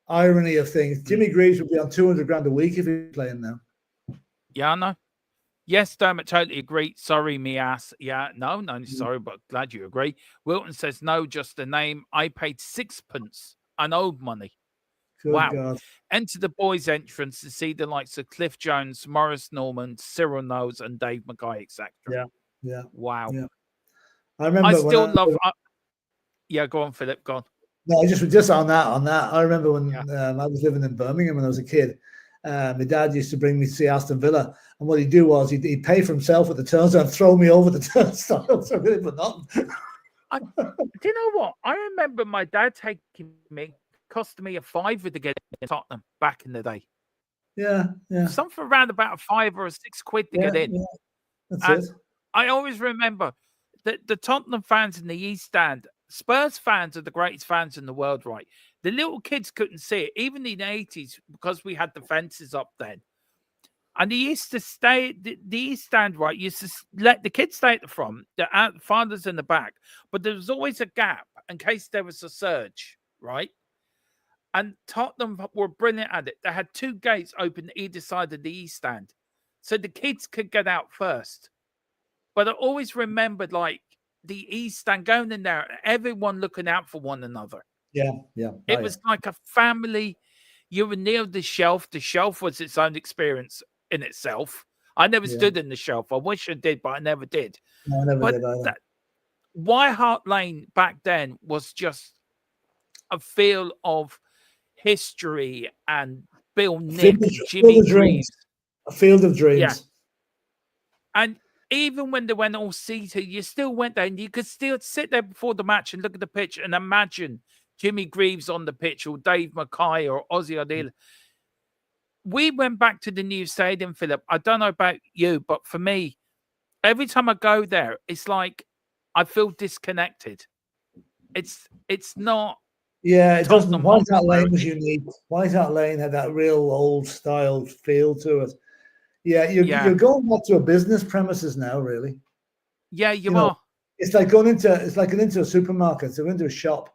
Speaker 3: irony of things. Jimmy Greaves would be on 200 grand a week if he was playing now.
Speaker 2: Yeah, I know. Yes, Dermot, totally agree. Sorry, me ass. Yeah, no, sorry, but glad you agree. Wilton says, no, just the name. I paid sixpence and owed money.
Speaker 3: Good
Speaker 2: Wow.
Speaker 3: God.
Speaker 2: Enter the boys' entrance to see the likes of Cliff Jones, Morris Norman, Cyril Knowles, and Dave Mackay, etc.
Speaker 3: Yeah, yeah.
Speaker 2: Wow.
Speaker 3: Yeah. I remember
Speaker 2: I still love. Yeah, go on, Philip. Go on.
Speaker 3: No, just on that. I remember when I was living in Birmingham when I was a kid. My dad used to bring me to see Aston Villa, and what he'd do was he'd pay for himself at the turnstile and throw me over the turnstile. So really, but nothing.
Speaker 2: Do you know what? I remember my dad taking me, cost me a £5 to get in Tottenham back in the day.
Speaker 3: Yeah, yeah.
Speaker 2: Something around about £5 or £6 to get in.
Speaker 3: Yeah. That's it.
Speaker 2: I always remember that the Tottenham fans in the East Stand, Spurs fans are the greatest fans in the world, right? The little kids couldn't see it, even in the 80s, because we had the fences up then. And they used to stay, the East Stand, right, used to let the kids stay at the front, the fathers in the back, but there was always a gap in case there was a surge, right? And Tottenham were brilliant at it. They had 2 gates open either side of the East Stand, so the kids could get out first. But I always remembered, like, the East Stand going in there, everyone looking out for one another.
Speaker 3: Yeah.
Speaker 2: It was like a family. You were near the shelf. The shelf was its own experience in itself. I never stood in the shelf. I wish I did, but I never did.
Speaker 3: No, I never did either.
Speaker 2: White Hart Lane back then was just a feel of history and Bill Nick, Jimmy Greaves.
Speaker 3: A field of dreams.
Speaker 2: Yeah. And even when they went all seated, you still went there and you could still sit there before the match and look at the pitch and imagine Jimmy Greaves on the pitch or Dave Mackay or Ozzy Ardila. We went back to the new stadium, Philip. I don't know about you, but for me, every time I go there, it's like I feel disconnected. It's not.
Speaker 3: Yeah, it doesn't. White Hart Lane
Speaker 2: Hotspur.
Speaker 3: was unique. White Hart Lane had that real old style feel to it. Yeah, you're going back to a business premises now, really.
Speaker 2: Yeah, you are.
Speaker 3: It's like going into a supermarket, so into a shop.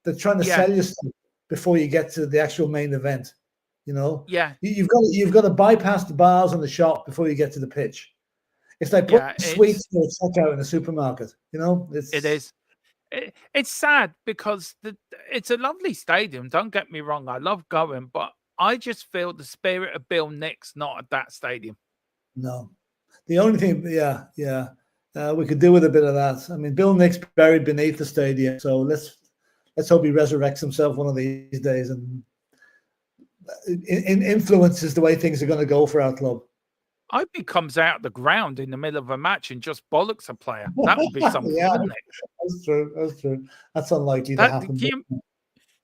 Speaker 3: They're trying to sell you stuff before you get to the actual main event. You know, you've got to bypass the bars and the shop before you get to the pitch. It's like putting sweets to a checkout in a supermarket. You know,
Speaker 2: it is. It's sad because it's a lovely stadium. Don't get me wrong, I love going, but I just feel the spirit of Bill Nick's not at that stadium.
Speaker 3: No, the only thing, we could do with a bit of that. I mean, Bill Nick's buried beneath the stadium, so let's hope he resurrects himself one of these days and influences the way things are going to go for our club.
Speaker 2: I hope he comes out of the ground in the middle of a match and just bollocks a player. That would be something, wouldn't it?
Speaker 3: That's true. That's unlikely to happen.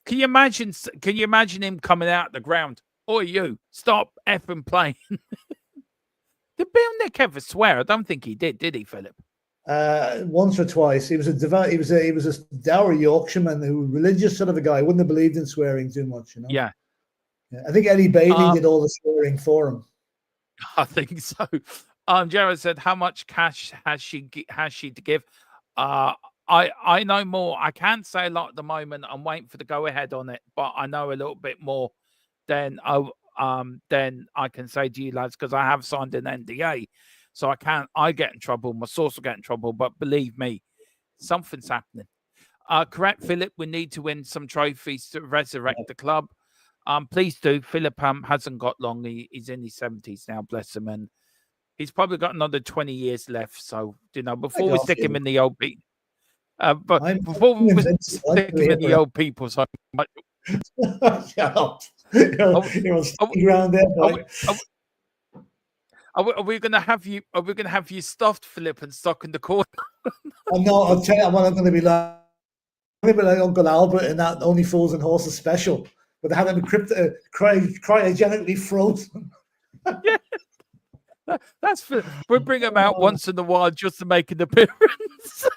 Speaker 2: Can you imagine him coming out of the ground? Or you stop effing playing. Did Bill Nick ever swear? I don't think he did he, Philip?
Speaker 3: Once or twice. He was a dour Yorkshireman who religious sort of a guy. Wouldn't have believed in swearing too much, you know.
Speaker 2: Yeah.
Speaker 3: I think Eddie Bailey did all the swearing for him.
Speaker 2: I think so. Jared said, "How much cash has she to give?" I know more. I can't say a lot at the moment. I'm waiting for the go ahead on it, but I know a little bit more than I can say to you lads because I have signed an NDA, so I get in trouble. My source will get in trouble, but believe me, something's happening. Correct, Philip. We need to win some trophies to resurrect the club. Please do. Philip hasn't got long. He's in his 70s now, bless him, and he's probably got another 20 years left. So before we stick him in the old beat. But before we stick him in the old people, so Are we going to have you? Are we going to have you stuffed, Philip, and stuck in the corner?
Speaker 3: No, I'll tell you what I'm going to be like. bit like Uncle Albert in that Only Fools and Horses special, but they had him cryogenically frozen.
Speaker 2: Yeah. That's for we bring him out once in a while just to make an appearance.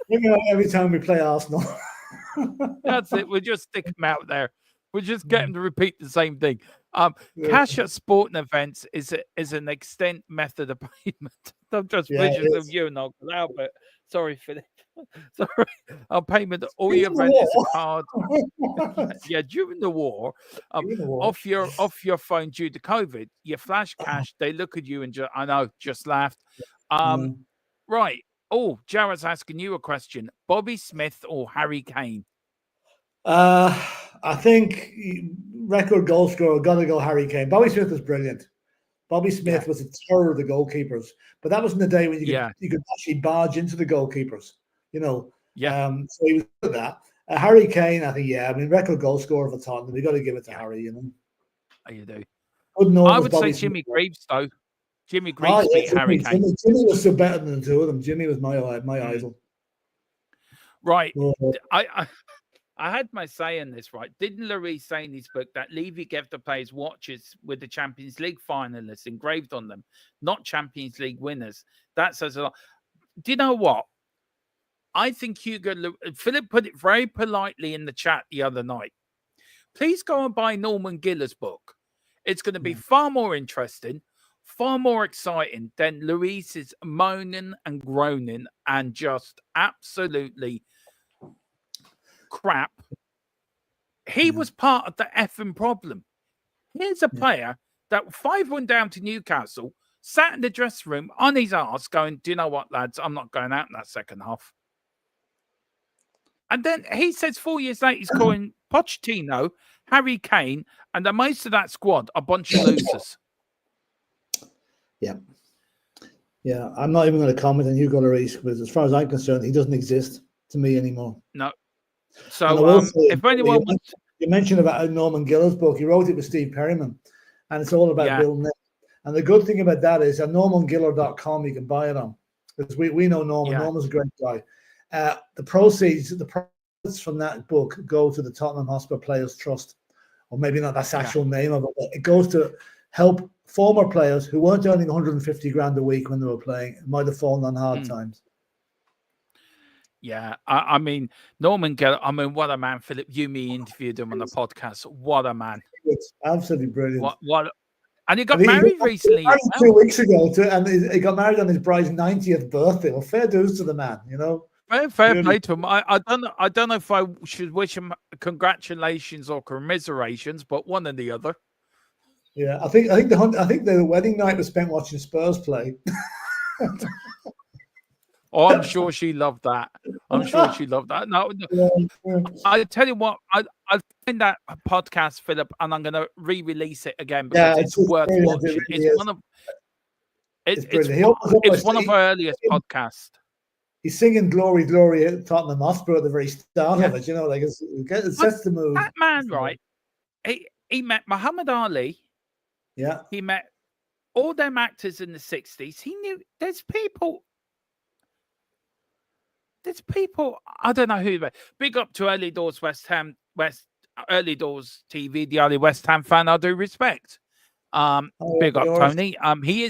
Speaker 3: Bring him out every time we play Arsenal.
Speaker 2: That's it. We just stick him out there. We just get him to repeat the same thing. Cash at sporting events is an extent method of payment. I'm just visions of you and Uncle Albert. Sorry, Philip. Sorry. Our payment, all your event is a card. Yeah, during the war, off your phone due to COVID, you flash cash. They look at you and I know, just laughed. Right. Oh, Jared's asking you a question: Bobby Smith or Harry Kane?
Speaker 3: I think record goal scorer, got to go Harry Kane. Bobby Smith was brilliant. Bobby Smith was a terror of the goalkeepers, but that was in the day when you could actually barge into the goalkeepers, you know. So he was good at that. Harry Kane, I think, record goal scorer for Tottenham. We got to give it to Harry, you know.
Speaker 2: You do.
Speaker 3: I
Speaker 2: would say Jimmy Greaves, though. Jimmy Greaves beat Harry Kane.
Speaker 3: Jimmy was so better than the two of them. Jimmy was my idol.
Speaker 2: Right. I had my say in this, right? Didn't Lloris say in his book that Levy gave the players watches with the Champions League finalists engraved on them, not Champions League winners? That says a lot. Do you know what? I think Philip put it very politely in the chat the other night. Please go and buy Norman Giller's book. It's going to be far more interesting, far more exciting than Lloris's moaning and groaning and just absolutely crap. He was part of the effing problem. Here's a player that 5-1 down to Newcastle, sat in the dressing room on his arse going, do you know what, lads? I'm not going out in that second half. And then he says 4 years later, he's calling Pochettino, Harry Kane, and the most of that squad a bunch of losers.
Speaker 3: Yeah. I'm not even going to comment on Hugo Lloris because as far as I'm concerned, he doesn't exist to me anymore.
Speaker 2: No. So if anyone wants...
Speaker 3: You mentioned about Norman Giller's book. He wrote it with Steve Perryman, and it's all about Bill Nick. And the good thing about that is at normangiller.com you can buy it on. Because we know Norman. Yeah. Norman's a great guy. The proceeds from that book go to the Tottenham Hotspur Players Trust. Or maybe not that's the actual name of it, but it goes to help former players who weren't earning 150 grand a week when they were playing. It might have fallen on hard times.
Speaker 2: Yeah, I mean, Norman Geller, what a man, Philip. You, me interviewed him on the podcast. What a man.
Speaker 3: It's absolutely brilliant.
Speaker 2: What? And he got married recently.
Speaker 3: 2 weeks ago, and he got married on his bride's 90th birthday. Well, fair dues to the man, you know.
Speaker 2: Fair play to him. I don't know if I should wish him congratulations or commiserations, but one and the other.
Speaker 3: Yeah, I think the wedding night was spent watching Spurs play.
Speaker 2: Oh, I'm sure she loved that. No, I tell you what, I'll find that podcast, Philip, and I'm going to re-release it again because it's worth watching. It's one of our earliest podcasts.
Speaker 3: He's singing "Glory, Glory" at Tottenham Hotspur at the very start of it. You know, like it sets the mood.
Speaker 2: That man, right? He met Muhammad Ali.
Speaker 3: Yeah.
Speaker 2: He met all them actors in the 60s. He knew there's people. I don't know who. Big up to Early Doors Early Doors TV, the only West Ham fan I do respect. Big up Tony. He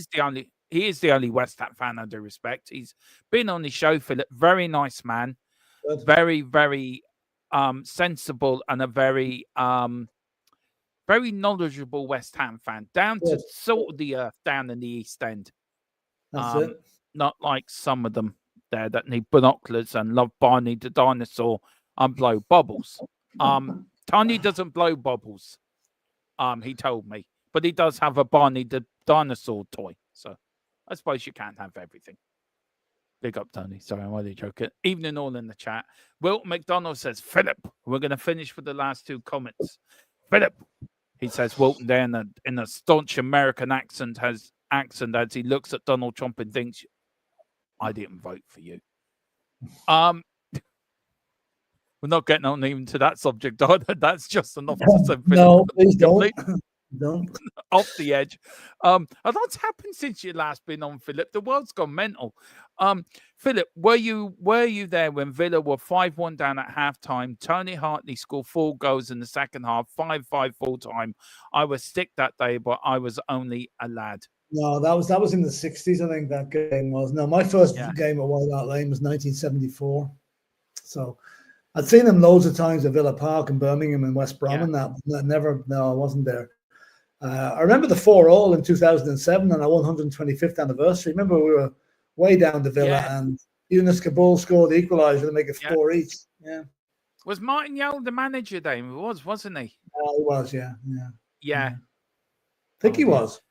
Speaker 2: is the only West Ham fan I do respect. He's been on the show, Philip. Very nice man. Good. Very, very sensible and a very very knowledgeable West Ham fan. Down to salt of the earth down in the East End.
Speaker 3: That's it.
Speaker 2: Not like some of them there that need binoculars and love Barney the dinosaur and blow bubbles. Tony doesn't blow bubbles. He told me. But he does have a Barney the dinosaur toy. So I suppose you can't have everything. Big up, Tony. Sorry, I'm only joking. Evening all in the chat. Will McDonald says, Philip, we're going to finish with the last two comments. Philip, he says, Wilton there in a staunch American accent as he looks at Donald Trump and thinks, I didn't vote for you. We're not getting on even to that subject, either. That's just enough to say.
Speaker 3: No, please don't. Don't.
Speaker 2: off the edge. A lot's happened since you last been on, Philip. The world's gone mental. Philip, were you there when Villa were 5-1 down at halftime? Tony Hartley scored 4 goals in the second half, 5-5 full time. I was sick that day, but I was only a lad.
Speaker 3: No, that was in the 60s, I think that game was. No, my first
Speaker 2: Yeah.
Speaker 3: game at White Hart Lane was 1974. So I'd seen him loads of times at Villa Park and Birmingham and West Brom and that. Never, no, I wasn't there. I remember the 4-4 in 2007 on our 125th anniversary. Remember, we were way down to Villa and Yunus Kabul scored the equaliser to make it 4 each. Yeah.
Speaker 2: Was Martin Yole the manager then? He was, wasn't he?
Speaker 3: He was, yeah.
Speaker 2: Yeah.
Speaker 3: I think he was.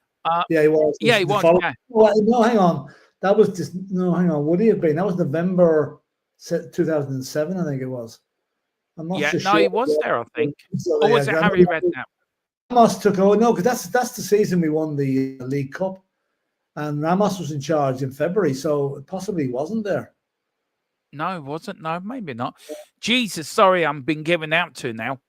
Speaker 2: Yeah,
Speaker 3: he was.
Speaker 2: Yeah, he was. Yeah.
Speaker 3: No, hang on. That was just, no, hang on. Would he have been? That was November 2007, I think it was. I'm not so sure.
Speaker 2: He was there, I think. Or was it Harry Redknapp?
Speaker 3: Ramos took over. No, because that's the season we won the League Cup. And Ramos was in charge in February, so it possibly wasn't there.
Speaker 2: No, it wasn't. No, maybe not. Jesus, sorry, I'm been given out to now.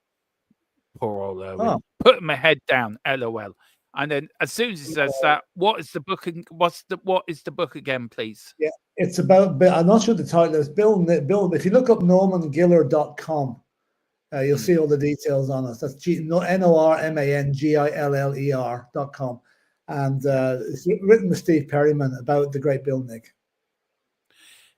Speaker 2: Poor old Owen.
Speaker 3: Oh.
Speaker 2: Putting my head down, LOL. And then as soon as he says that, what is the book? What is the book again, please?
Speaker 3: Yeah, it's about. I'm not sure the title is. Bill. If you look up normangiller.com, you'll see all the details on us. That's NORMANGILLER.com, and it's written with Steve Perryman about the great Bill Nick.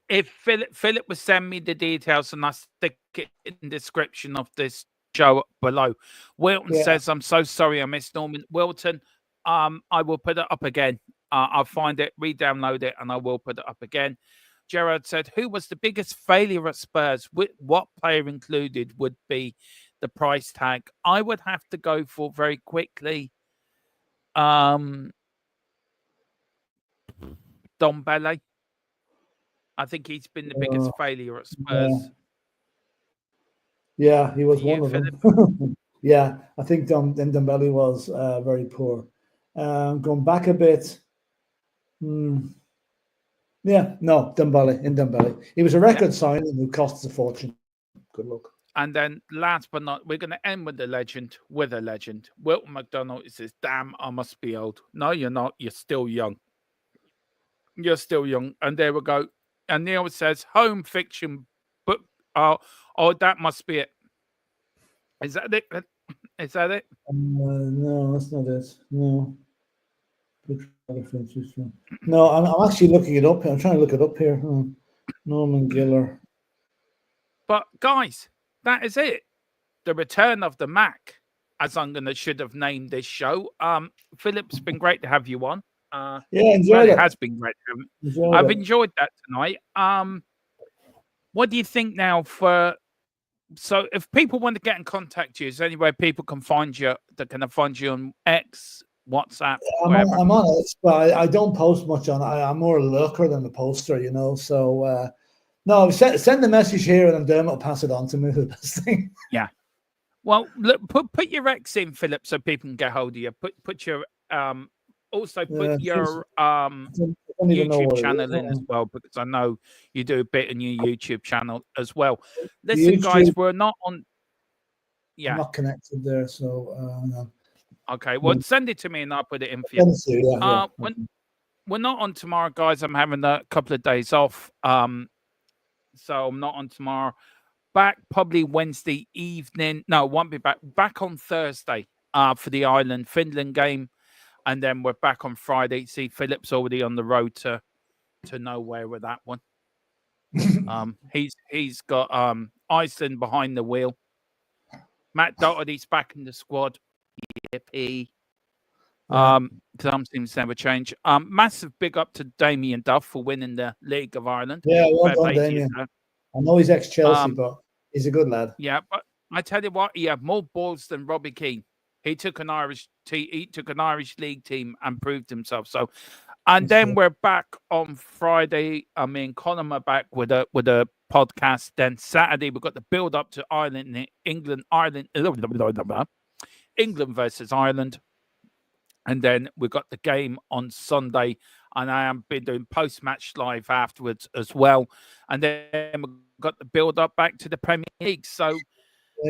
Speaker 2: If Philip will send me the details, and I stick it in the description of this show below. Wilton says, I'm so sorry I missed Norman. Wilton, I will put it up again. I'll find it, re-download it, and I will put it up again. Gerard said, who was the biggest failure at Spurs? What player included would be the price tag? I would have to go for very quickly Dombele. I think he's been the biggest failure at Spurs.
Speaker 3: Yeah, he was one of them. Yeah, I think Dembele was very poor. Going back a bit, Dembele. He was a record signing who cost us a fortune. Good luck.
Speaker 2: And then last but not, we're going to end with a legend. Wilton McDonald says, damn, I must be old. No, you're not. You're still young. And there we go. And Neil says, home fiction book. Oh, that must be it. Is that it? Is that it?
Speaker 3: No, that's not it. No. No, I'm actually looking it up. I'm trying to look it up here. Norman Giller.
Speaker 2: But guys, that is it. The return of the Mac, as should have named this show. Philip, it's been great to have you on.
Speaker 3: Enjoyed it.
Speaker 2: It has been great. I've enjoyed that tonight. What do you think now so if people want to get in contact with you, is there any way people can find you? That can find you on X, WhatsApp?
Speaker 3: I'm on it, but I don't post much on it. I'm more a lurker than a poster, So no, send the message here, and Dermot will pass it on to me. The best thing.
Speaker 2: Yeah. Well, look, put your X in, Philip, so people can get hold of you. Put your also put your YouTube channel in as well, because I know you do a bit on your YouTube channel as well. Listen, guys, we're not on. Yeah,
Speaker 3: I'm not connected there, so no.
Speaker 2: Okay, well, send it to me and I'll put it in for you. When we're not on tomorrow, guys, I'm having a couple of days off, so I'm not on tomorrow. Back probably Wednesday evening. No, won't be back. Back on Thursday for the Ireland-Finland game. And then we're back on Friday. See, Philip's already on the road to nowhere with that one. He's got Iceland behind the wheel. Matt Doherty's back in the squad. Yippee. Some things never change. Massive big up to Damien Duff for winning the League of Ireland.
Speaker 3: Yeah, well done, Damien. I know he's ex-Chelsea, but he's a good lad.
Speaker 2: Yeah, but I tell you what, he had more balls than Robbie Keane. He took an Irish league team and proved himself. So, and then we're back on Friday. I mean, Colin are back with a podcast. Then Saturday we've got the build up to England versus Ireland, and then we've got the game on Sunday. And I am been doing post match live afterwards as well. And then we've got the build up back to the Premier League. So,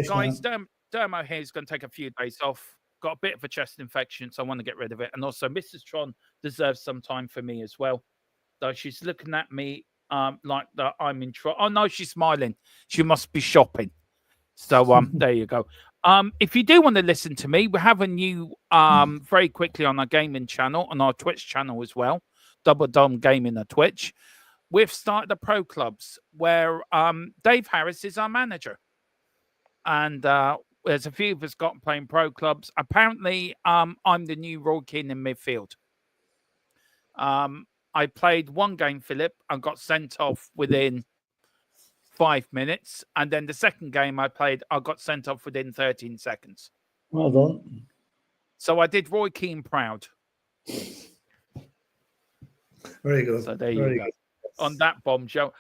Speaker 2: guys, Dermo here is going to take a few days off. got a bit of a chest infection, so I want to get rid of it. And also, Mrs. Tron deserves some time for me as well. So she's looking at me like that I'm in trouble. Oh no, she's smiling. She must be shopping. So there you go. If you do want to listen to me, we have a new very quickly on our gaming channel, on our Twitch channel as well. Double Dom Gaming on Twitch. We've started the pro clubs where Dave Harris is our manager. And there's a few of us got playing pro clubs. Apparently, I'm the new Roy Keane in midfield. I played one game, Philip, and got sent off within 5 minutes. And then the second game I played, I got sent off within 13 seconds.
Speaker 3: Well done.
Speaker 2: So I did Roy Keane proud.
Speaker 3: Very good.
Speaker 2: So there you go. On that bombshell.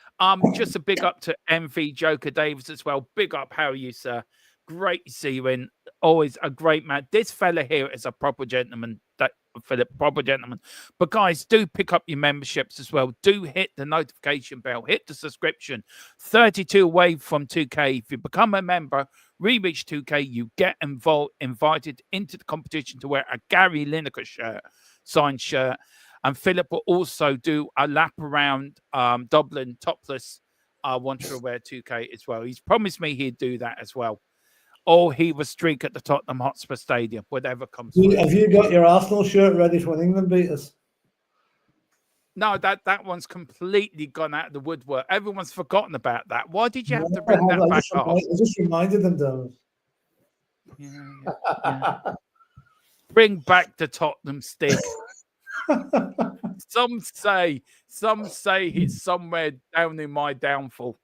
Speaker 2: Just a big up to MV Joker Davis as well. Big up. How are you, sir? Great to see you in. Always a great man. This fella here is a proper gentleman. That Philip, proper gentleman. But guys, do pick up your memberships as well. Do hit the notification bell. Hit the subscription. 32 away from 2K. If you become a member, reach 2K, you get invited into the competition to wear a Gary Lineker shirt, signed shirt. And Philip will also do a lap around Dublin topless. I want to wear 2K as well. He's promised me he'd do that as well. Or he will streak at the Tottenham Hotspur Stadium, whatever comes through.
Speaker 3: Have you got your Arsenal shirt ready for when England beat us?
Speaker 2: No, that one's completely gone out of the woodwork. Everyone's forgotten about that. Why did you have to bring that back up?
Speaker 3: I just reminded them, though.
Speaker 2: Yeah. Bring back the Tottenham stick. Some say he's somewhere down in my downfall.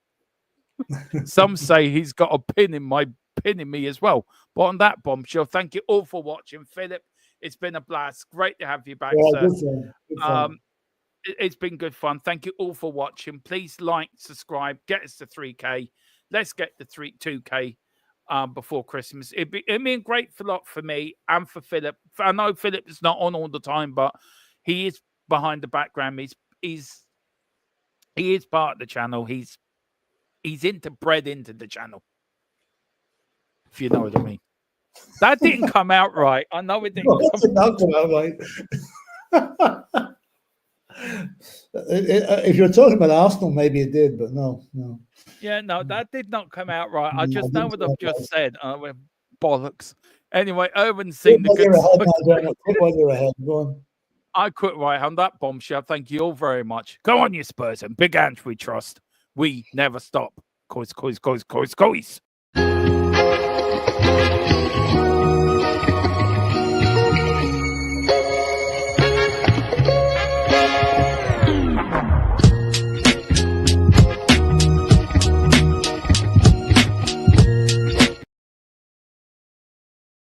Speaker 2: Some say he's got a pin in me as well. But on that bombshell, thank you all for watching, Philip. It's been a blast. Great to have you back, sir.
Speaker 3: Good fun.
Speaker 2: It's been good fun. Thank you all for watching. Please like, subscribe, get us to 3K. Let's get the 2K before Christmas. It'd be a great lot for me and for Philip. I know Philip is not on all the time, but he is behind the background. He is part of the channel. He's bred into the channel, if you know what I mean. That didn't come out right. I know it didn't.
Speaker 3: Come out right. If you're talking about Arsenal, maybe it did, but no.
Speaker 2: Yeah, no, that did not come out right. I just know what I've just said. Bollocks. Anyway, Owen's seen the good.
Speaker 3: While you're ahead, go on.
Speaker 2: I quit right on that bombshell. Thank you all very much. Go on, you Spurs, and Big Ange we trust. We never stop. Coys.